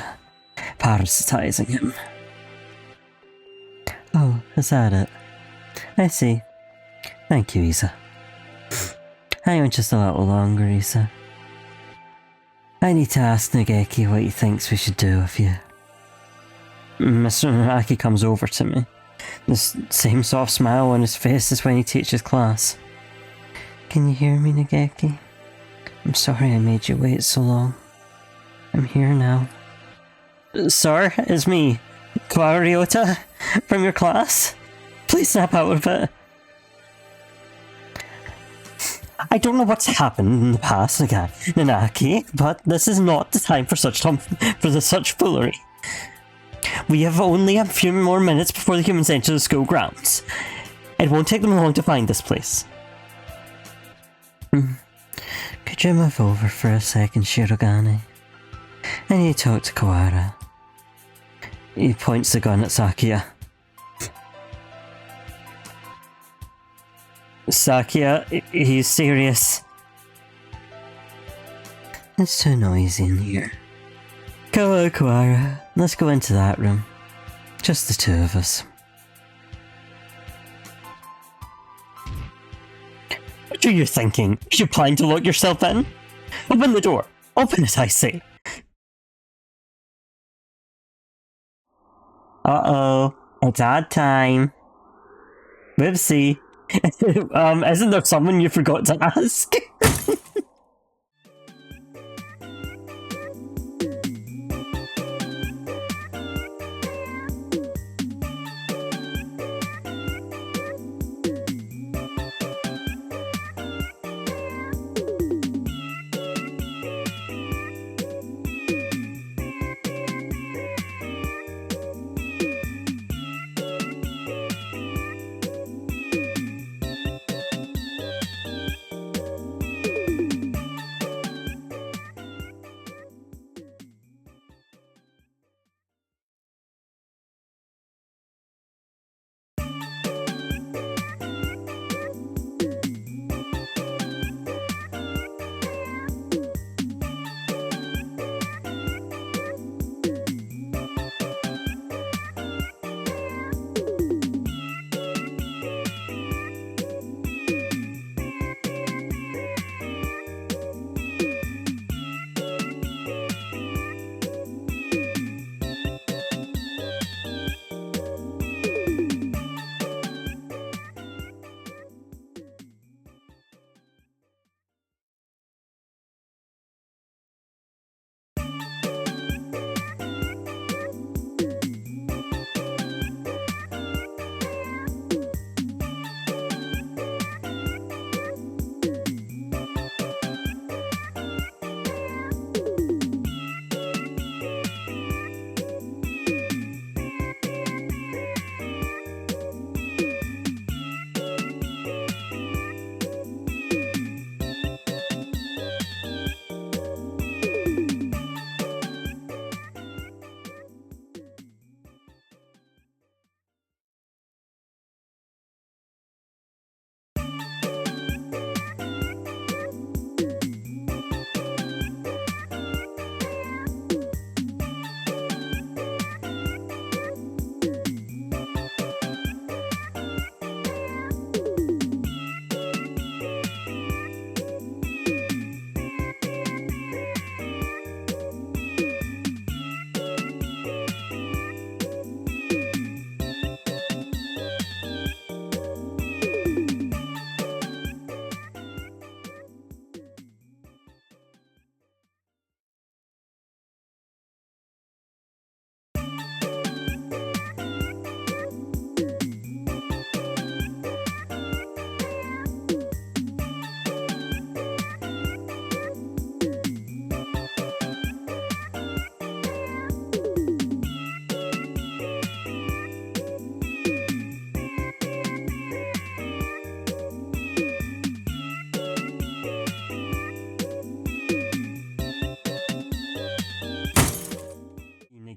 parasitizing him. Oh, is that it? I see. Thank you, Isa. Hang on just a little longer, Isa. I need to ask Nageki what he thinks we should do with you. Mr. Naraki comes over to me. The same soft smile on his face as when he teaches class. Can you hear me, Nageki? I'm sorry I made you wait so long. I'm here now. Sir, it's me, Kawara Ryota, from your class. Please snap out of it. I don't know what's happened in the past, Nanaki, but this is not the time for such foolery. We have only a few more minutes before the humans enter the school grounds. It won't take them long to find this place. Could you move over for a second, Shirogane? I need to talk to Kawara. He points the gun at Sakia. Sakia, he's serious. It's too noisy in here. Come on, Kawara. Let's go into that room. Just the two of us. What are you thinking? You plan to lock yourself in? Open the door! Open it, I say! Uh-oh. It's ad time. Whoopsie. Isn't there someone you forgot to ask?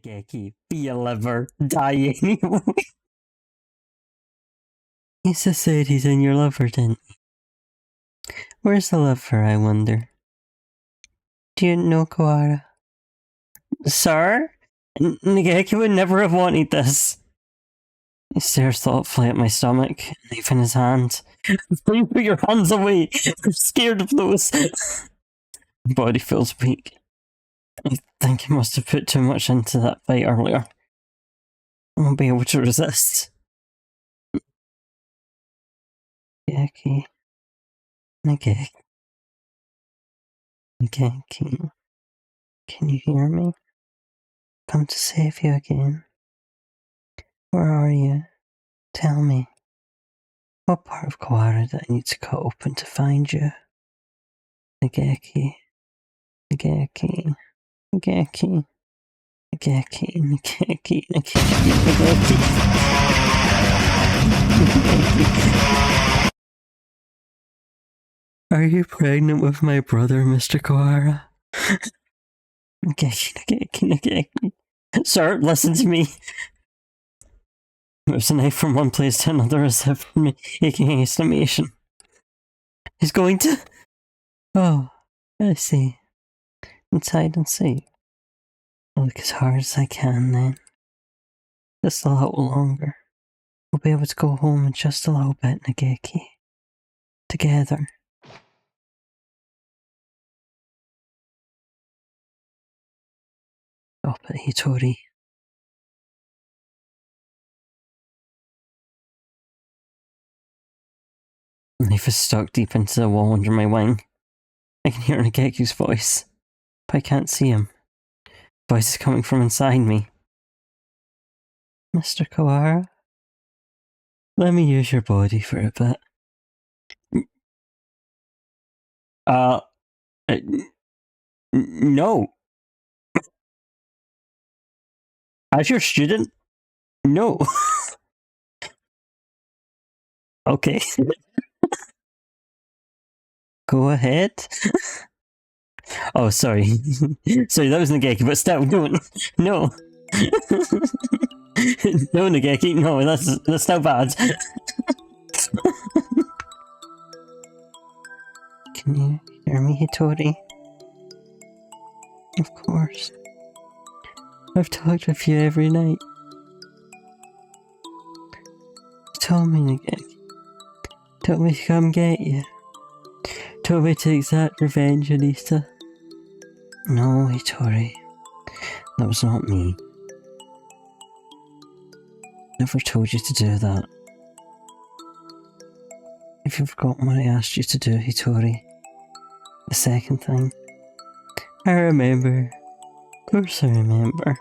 Nageki, be a liver, die anyway. He just said he's in your liver, didn't he? Where's the liver, I wonder? Do you know Koara? Sir? Nageki would never have wanted this. He stares thoughtfully at my stomach, knife in his hand. Please put your hands away! I'm scared of those! My body feels weak. I think he must have put too much into that fight earlier. I won't be able to resist. Nageki. Nageki. Nageki. Can you hear me? Come to save you again. Where are you? Tell me. What part of Koara did I need to cut open to find you? Nageki. Nageki. Nageki. Nageki. Nageki. Nageki. Nageki. Are you pregnant with my brother, Mr. Koara? Nageki. Nageki. Nageki. Sir, listen to me. Moves a knife from one place to another as if making a summation. He's going to... Oh, I see. It's hide and seek. I'll look as hard as I can then. Just a little longer. We'll be able to go home in just a little bit, Nageki. Together. Stop it, Hitori. The knife is stuck deep into the wall under my wing. I can hear Nageku's voice, but I can't see him. The voice is coming from inside me. Mr. Kawara? Let me use your body for a bit. No. As your student? No. Okay. Go ahead. Oh, sorry. Sorry, that was Nageki, but still, don't. No. No, Nageki, no, that's still bad. Can you hear me, Hitori? Of course. I've talked with you every night. You told me, Nageki. Told me to come get you. Told me to exact revenge, Anita. No, Hitori. That was not me. Never told you to do that. If you've forgotten what I asked you to do, Hitori. The second thing. I remember. Of course I remember.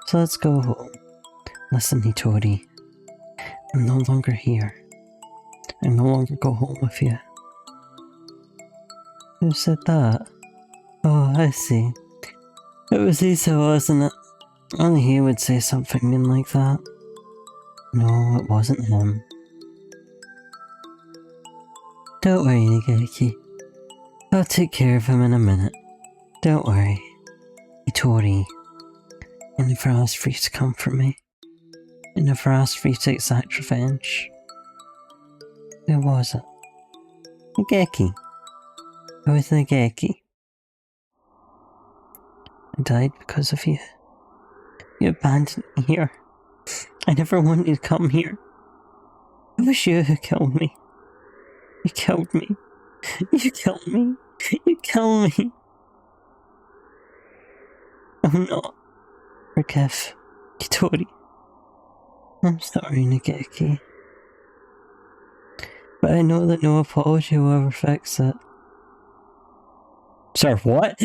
So let's go home. Listen, Hitori. I'm no longer here. I no longer go home with you. Who said that? Oh, I see. It was Isa, wasn't it? Only he would say something mean like that. No, it wasn't him. Don't worry, Nageki. I'll take care of him in a minute. Don't worry. Hitori. I never asked for you to come for me. I never asked for you to exact revenge. Who was it? Nageki. It was Nageki. I died because of you. You abandoned me here. I never wanted to come here. It was you who killed me. You killed me. You killed me. You killed me. I'm not. Forgive. Hitori. I'm sorry, Nageki. But I know that no apology will ever fix it. Sir, what?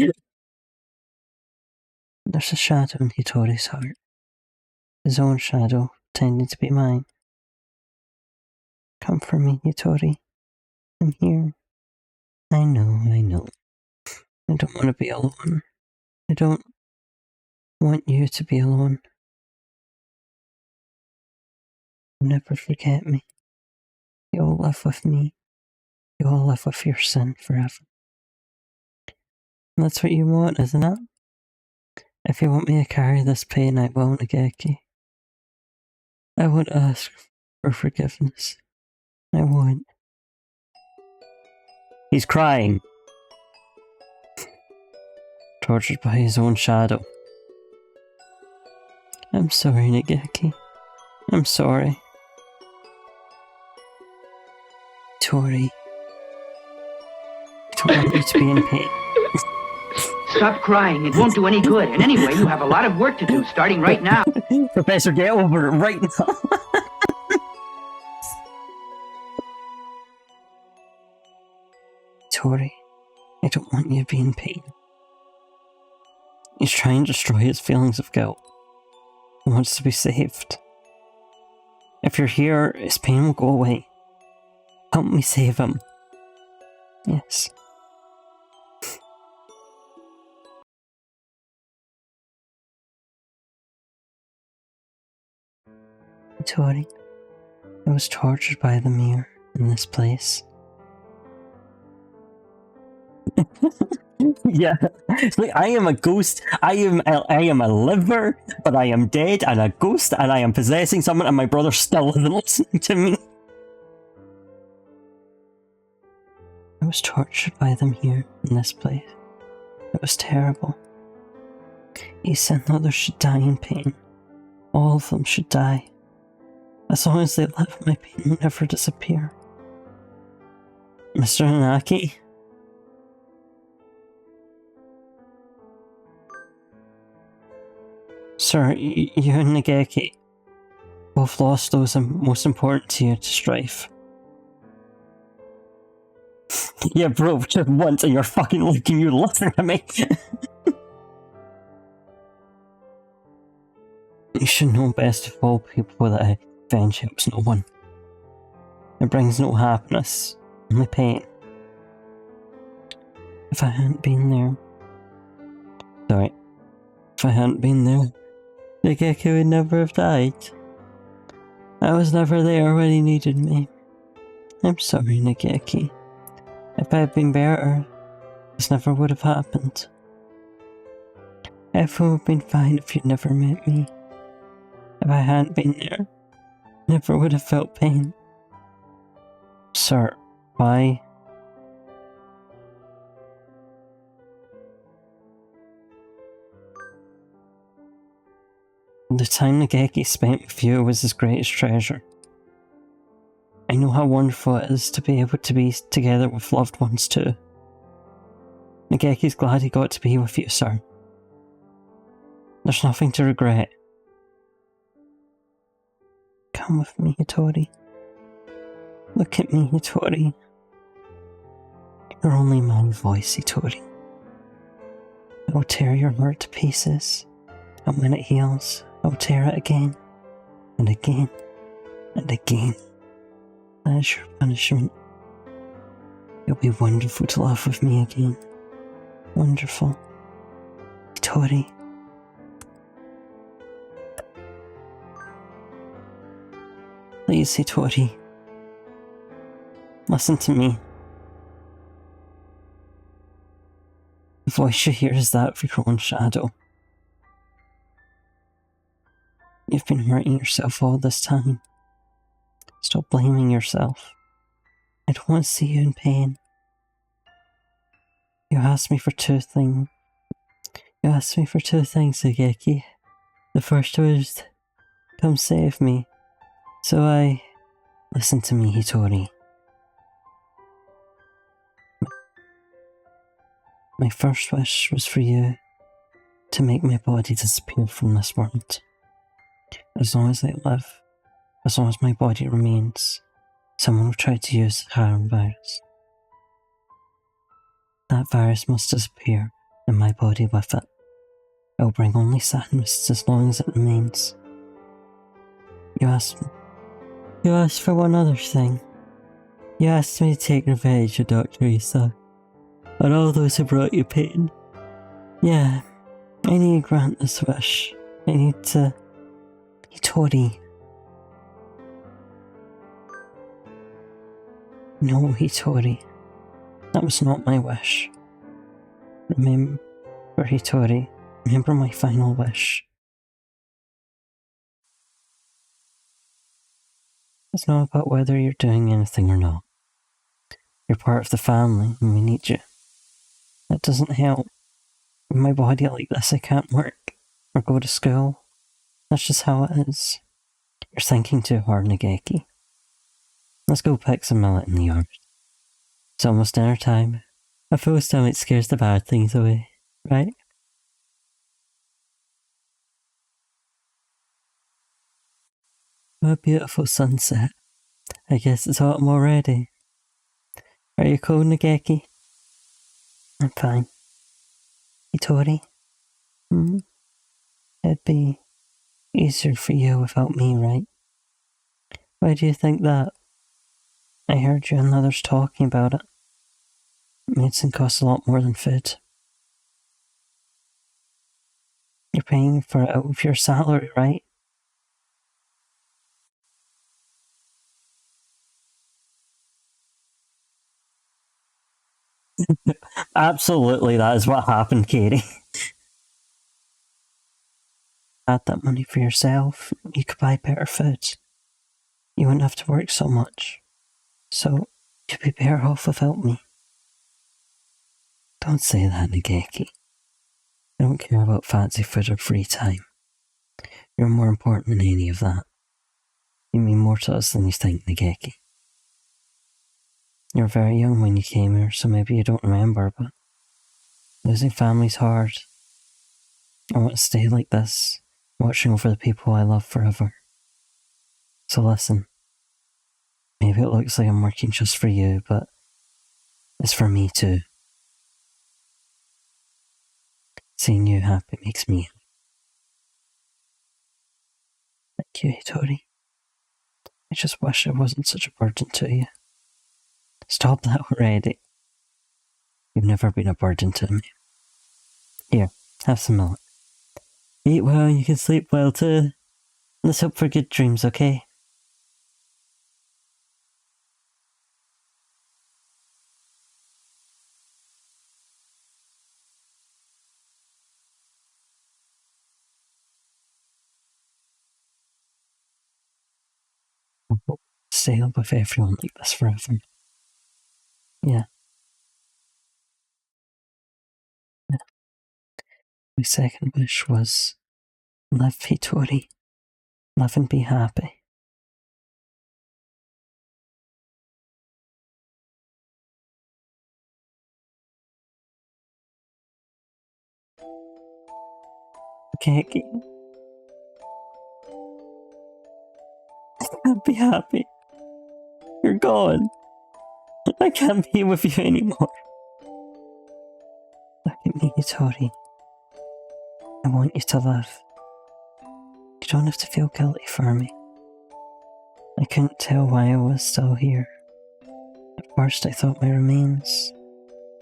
There's a shadow in Hitori's heart. His own shadow, pretending to be mine. Come for me, Hitori. I'm here. I know. I don't want to be alone. I don't want you to be alone. Never forget me. You'll live with me. You'll live with your sin forever. That's what you want, isn't it? If you want me to carry this pain, I will, Nageki. I won't ask for forgiveness. I won't. He's crying. Tortured by his own shadow. I'm sorry, Nageki. I'm sorry. Tori. I don't want you to be in pain. Stop crying. It won't do any good. And anyway, you have a lot of work to do, starting right now. Professor, get over it right now. Tori, I don't want you to be in pain. He's trying to destroy his feelings of guilt. He wants to be saved. If you're here, his pain will go away. Help me save him. Yes. Tori, I was tortured by the mirror in this place. Yeah, it's like I am a ghost. I am a liver, but I am dead and a ghost, and I am possessing someone, and my brother still isn't listening to me. I was tortured by them here in this place. It was terrible. He said that others should die in pain. All of them should die. As long as they live, my pain will never disappear. Mr. Hanaki? Sir, you and Nageki both lost those most important to you to strife. Yeah, bro, just once and you're fucking looking, you listening to me. You should know best of all people that revenge helps no one. It brings no happiness, only pain. If I hadn't been there... Sorry. If I hadn't been there, Nageki would never have died. I was never there when he needed me. I'm sorry, Nageki. If I had been better, this never would have happened. Everything would have been fine if you'd never met me. If I hadn't been there, I never would have felt pain. Sir, why? The time Nageki spent with you was his greatest treasure. I know how wonderful it is to be able to be together with loved ones too. Nageki's glad he got to be with you, sir. There's nothing to regret. Come with me, Hitori. Look at me, Hitori. You're only my voice, Hitori. I will tear your heart to pieces, and when it heals, I will tear it again, and again, and again. That is your punishment. It'll be wonderful to laugh with me again. Wonderful. Hitori. Please, Hitori. Listen to me. The voice you hear is that of your own shadow. You've been hurting yourself all this time. Stop blaming yourself. I don't want to see you in pain. You asked me for two things. Nageki. The first was, come save me. So I... Listen to me, Hitori. My first wish was for you to make my body disappear from this world. As long as I live, as long as my body remains, someone will try to use the harm virus. That virus must disappear, and my body with it. I will bring only sadness as long as it remains. You asked for one other thing. You asked me to take revenge on Dr. Issa, on all those who brought you pain. Yeah, I need to grant this wish. I need to... Hitori. No, Hitori. That was not my wish. Remember, Hitori. Remember my final wish. It's not about whether you're doing anything or not. You're part of the family and we need you. That doesn't help. With my body like this, I can't work or go to school. That's just how it is. You're thinking too hard, Nageki. Let's go pick some millet in the yard. It's almost dinner time. A full stomach scares the bad things away, right? What a beautiful sunset. I guess it's autumn already. Are you cold, Nageki? I'm fine. Hitori? It'd be easier for you without me, right? Why do you think that? I heard you and others talking about it. Medicine costs a lot more than food. You're paying for it out of your salary, right? Absolutely, that is what happened, Katie. Had that money for yourself, you could buy better food. You wouldn't have to work so much. So, you'd be better off without me. Don't say that, Nageki. I don't care about fancy food or free time. You're more important than any of that. You mean more to us than you think, Nageki. You were very young when you came here, so maybe you don't remember, but losing family's hard. I want to stay like this, watching over the people I love forever. So listen, maybe it looks like I'm working just for you, but it's for me too. Seeing you happy makes me happy. Thank you, Hitori. I just wish I wasn't such a burden to you. Stop that already. You've never been a burden to me. Here, have some milk. Eat well, you can sleep well too. Let's hope for good dreams, okay? Stay up with everyone like this forever. Yeah. My second wish was live Hitori. Live and be happy. Okay, I can't be happy. You're gone. I can't be with you anymore. Look at me, Hitori. I want you to live. You don't have to feel guilty for me. I couldn't tell why I was still here. At first I thought my remains,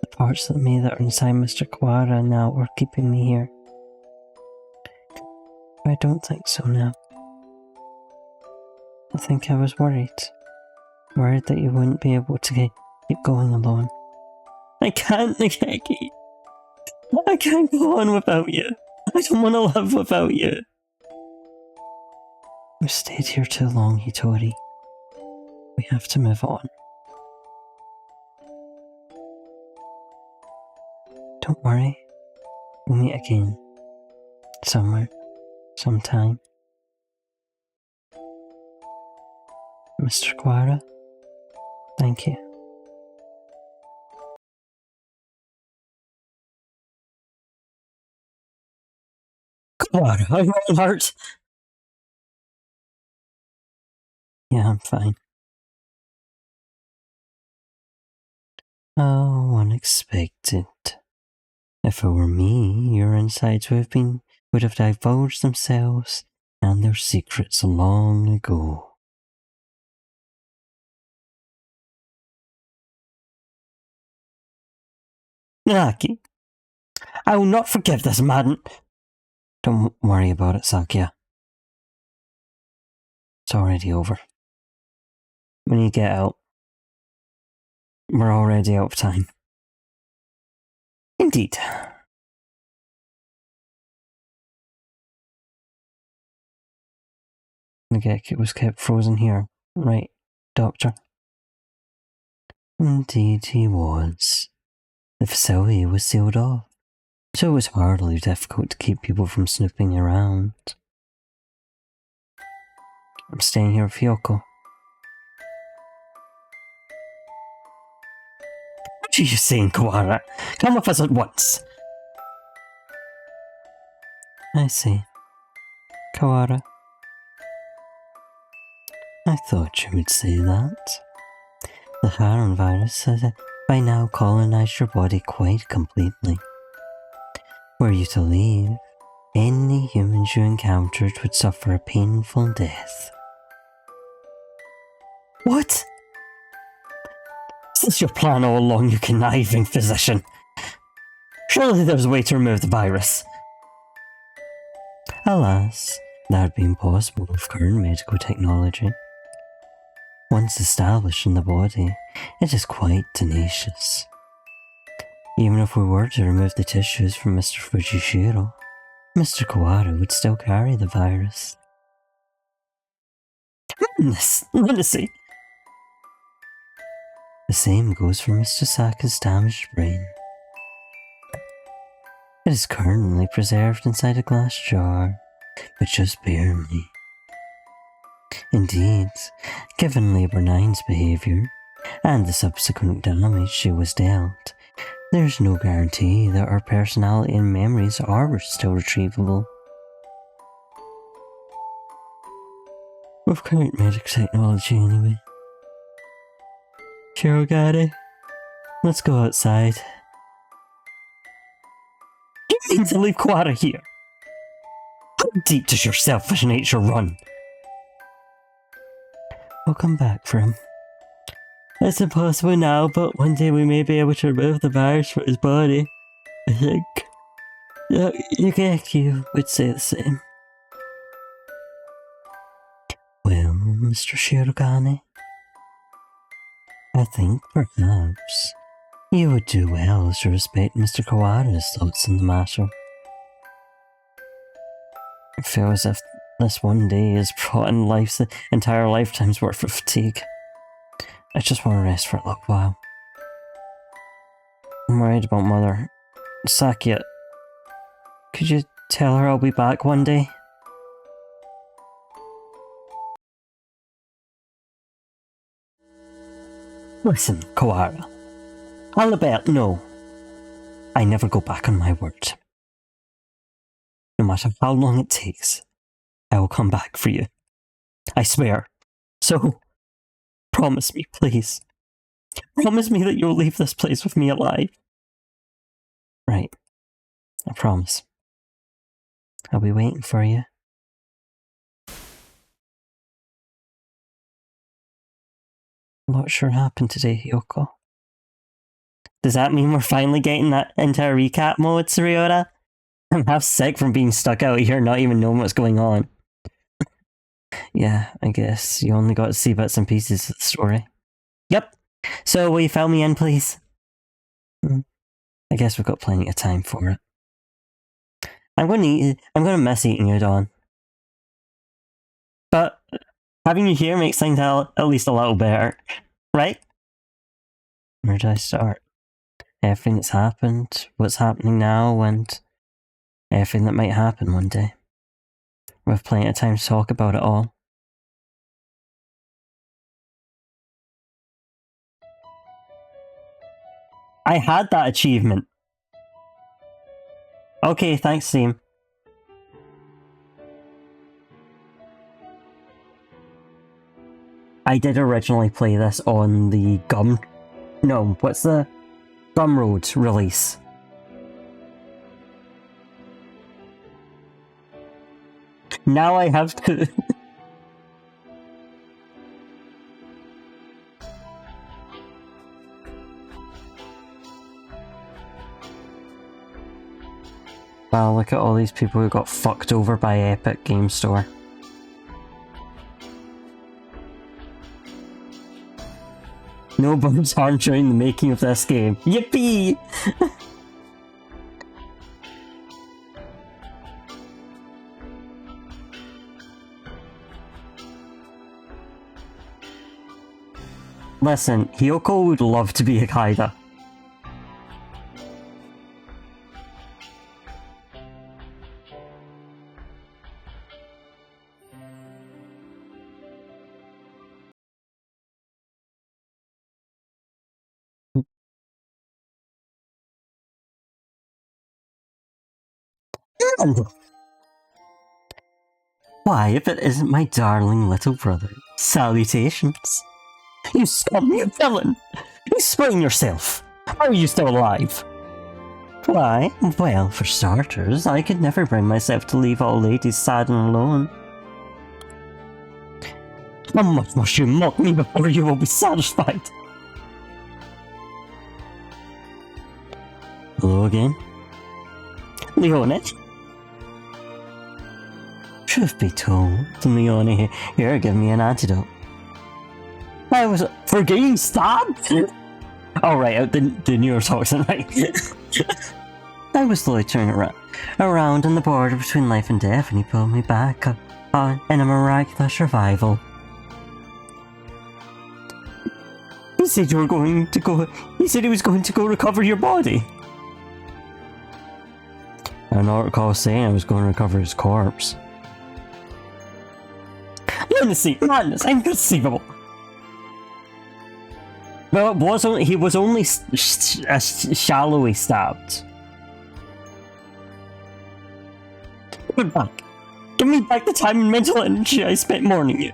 the parts of me that are inside Mr. Kawara now, were keeping me here. But I don't think so now. I think I was worried. Worried that you wouldn't be able to keep going alone. I can't, Nikeki. I can't go on without you. I don't want to live without you. We've stayed here too long, Hitori. We have to move on. Don't worry. We'll meet again. Somewhere. Sometime. Mr. Kawara, thank you. Kawara, are you all hurt? Yeah, I'm fine. Oh, unexpected. If it were me, your insides would have divulged themselves and their secrets long ago. Naki, I will not forgive this man. Don't worry about it, Sakya. It's already over. When you get out, we're already out of time. Indeed. Nageki was kept frozen here, right, Doctor? Indeed he was. The facility was sealed off, so it was hardly difficult to keep people from snooping around. I'm staying here with Hyoko. What are you saying, Kawara? Come with us at once. I see. Kawara. I thought you would say that. The Haron virus has by now colonized your body quite completely. Were you to leave, any humans you encountered would suffer a painful death. What? Is this your plan all along, you conniving physician? Surely there's a way to remove the virus. Alas, that would be impossible with current medical technology. Once established in the body, it is quite tenacious. Even if we were to remove the tissues from Mr. Fujishiro, Mr. Kawara would still carry the virus. Madness! Lunacy! The same goes for Mr. Saka's damaged brain. It is currently preserved inside a glass jar, but just barely. Indeed, given Labour 9's behaviour, and the subsequent damage she was dealt, there's no guarantee that her personality and memories are still retrievable. With current magic technology, anyway. Shirogane, let's go outside. You mean to leave Kawara here? How deep does your selfish nature run? We'll come back for him. It's impossible now, but one day we may be able to remove the virus from his body. I think. You would say the same. Well, Mr. Shirogane, I think perhaps you would do well to respect Mr. Kawara's thoughts on the matter. I feel as if this one day has brought in life's entire lifetime's worth of fatigue. I just want to rest for a little while. I'm worried about Mother. Sakia, could you tell her I'll be back one day? Listen, Kawara. Albert, no. I never go back on my word. No matter how long it takes, I will come back for you. I swear. So, promise me, please. Promise me that you'll leave this place with me alive. Right. I promise. I'll be waiting for you. What sure happened today, Hyoko? Does that mean we're finally getting that into a recap mode, Suriota? I'm half sick from being stuck out here not even knowing what's going on. Yeah, I guess you only got to see bits and pieces of the story. Yep. So will you fill me in, please? I guess we've got plenty of time for it. I'm gonna miss eating you, Dawn. But having you here makes things at least a little better, right? Where do I start? Everything that's happened, what's happening now, and everything that might happen one day. We have plenty of time to talk about it all. I had that achievement. Okay, thanks, team. I did originally play this on the what's the Gumroad release? Now I have to... Wow, look at all these people who got fucked over by Epic Game Store. No bones harmed during the making of this game. Yippee! Listen, Hyoko would love to be a Kaida. And why, if it isn't my darling little brother? Salutations. You scum, you villain! You sprained yourself! How are you still alive? Why? Well, for starters, I could never bring myself to leave all ladies sad and alone. How much must you mock me before you will be satisfied? Hello again? Leone? Truth be told, Leone here, give me an antidote. I was for getting stabbed? Oh right, the neurotoxin, right? I was loitering around on the border between life and death, and he pulled me back in a miraculous revival. He said you were going to go. He said he was going to go recover your body. I don't recall saying I was going to recover his corpse. Lunacy, madness, inconceivable. Well, he was only shallowly stabbed. Give me back. Give me back the time and mental energy I spent mourning you.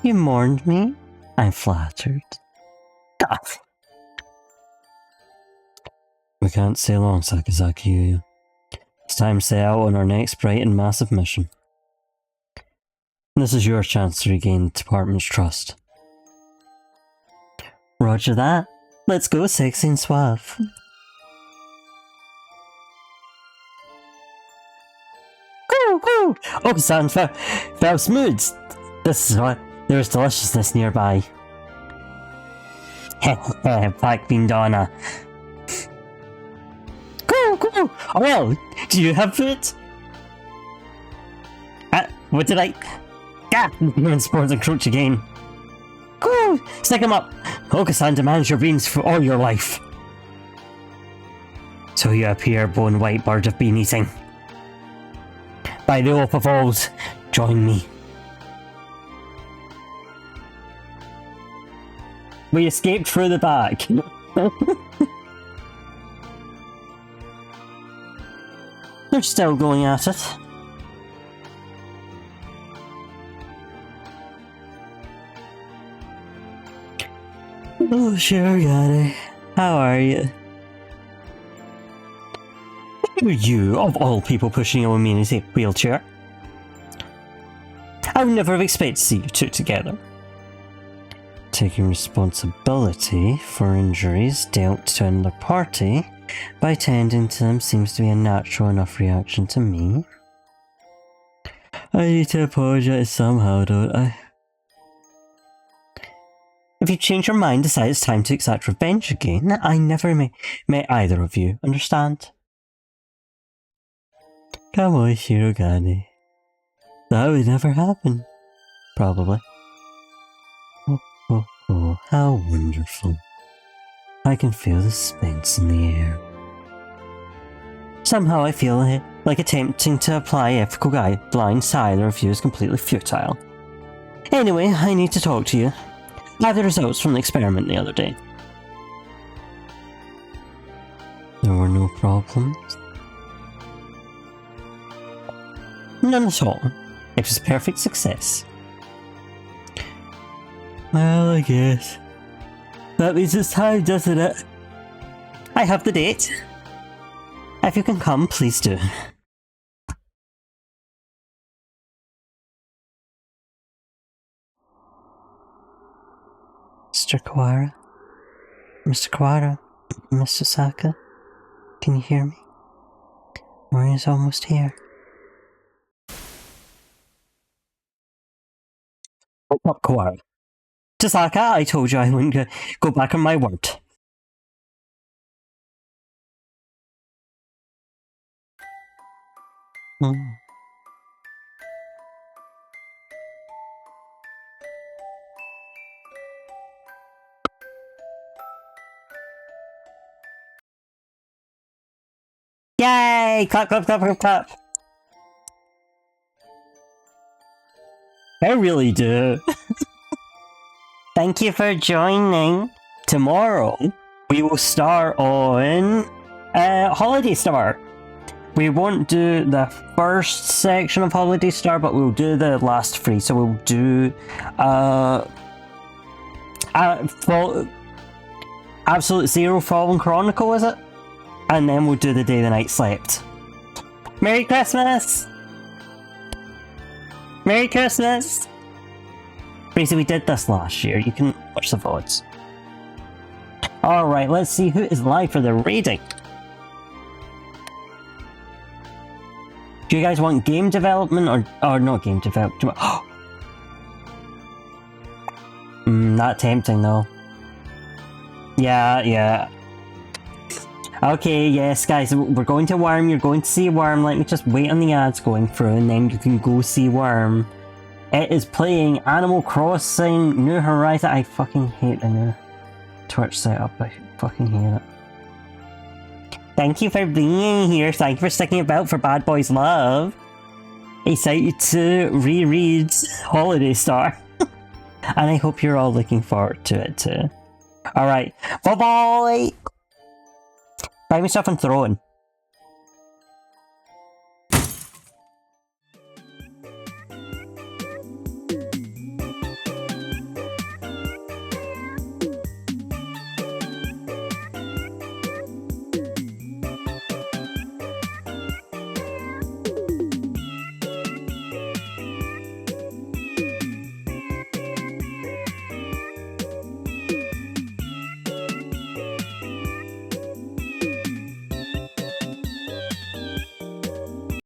You mourned me? I'm flattered. We can't stay long, Sakazaki Yuya. It's time to set out on our next bright and massive mission. This is your chance to regain the department's trust. Roger that. Let's go, sexy and suave. Woo! Oka-san felt smooth. This is what there is deliciousness nearby. Black bean Donna. Cool. Oh well, do you have food? What did I? Human spores encroach again. Cool, stick him up. Oka-san demands your beans for all your life. So you appear, bone white bird of bean eating. By the oath of oaths, join me. We escaped through the back. They're still going at it. Oh, sure, got it. How are you? Who are you, of all people, pushing a woman in a wheelchair? I would never have expected to see you two together. Taking responsibility for injuries dealt to another party by tending to them seems to be a natural enough reaction to me. I need to apologize somehow, don't I? If you change your mind, decide it's time to exact revenge again, I never met either of you, understand? Come on, Shirogane. That would never happen. Probably. Oh, how wonderful. I can feel the suspense in the air. Somehow I feel like attempting to apply ethical guidelines to either of you is completely futile. Anyway, I need to talk to you. I have the results from the experiment the other day. There were no problems? None at all. It was a perfect success. Well, I guess. That means it's time, doesn't it? I have the date. If you can come, please do. Mr. Kawara? Mr. Kawara? Mr. Saka? Can you hear me? Moria's almost here. What, Kawara? To Saka, I told you I wouldn't go back on my word. Yay! Clap, clap, clap, clap, clap. I really do. Thank you for joining. Tomorrow, we will start on Holiday Star. We won't do the first section of Holiday Star, but we'll do the last three. So we'll do Absolute Zero Fallen Chronicle, is it? And then we'll do the Day the Night Slept. Merry Christmas! Merry Christmas! Basically, we did this last year. You can watch the VoDs. Alright, let's see who is live for the raiding. Do you guys want game development or not game development? Not tempting though. Yeah. Okay, yes guys, we're going to Worm, you're going to see Worm, let me just wait on the ads going through and then you can go see Worm. It is playing Animal Crossing New Horizon. I fucking hate the new Twitch setup, I fucking hate it. Thank you for being here, thank you for sticking about for Bad Boys Love. Excited to reread Holiday Star. And I hope you're all looking forward to it too. Alright, bye bye! Buy me stuff and throw in.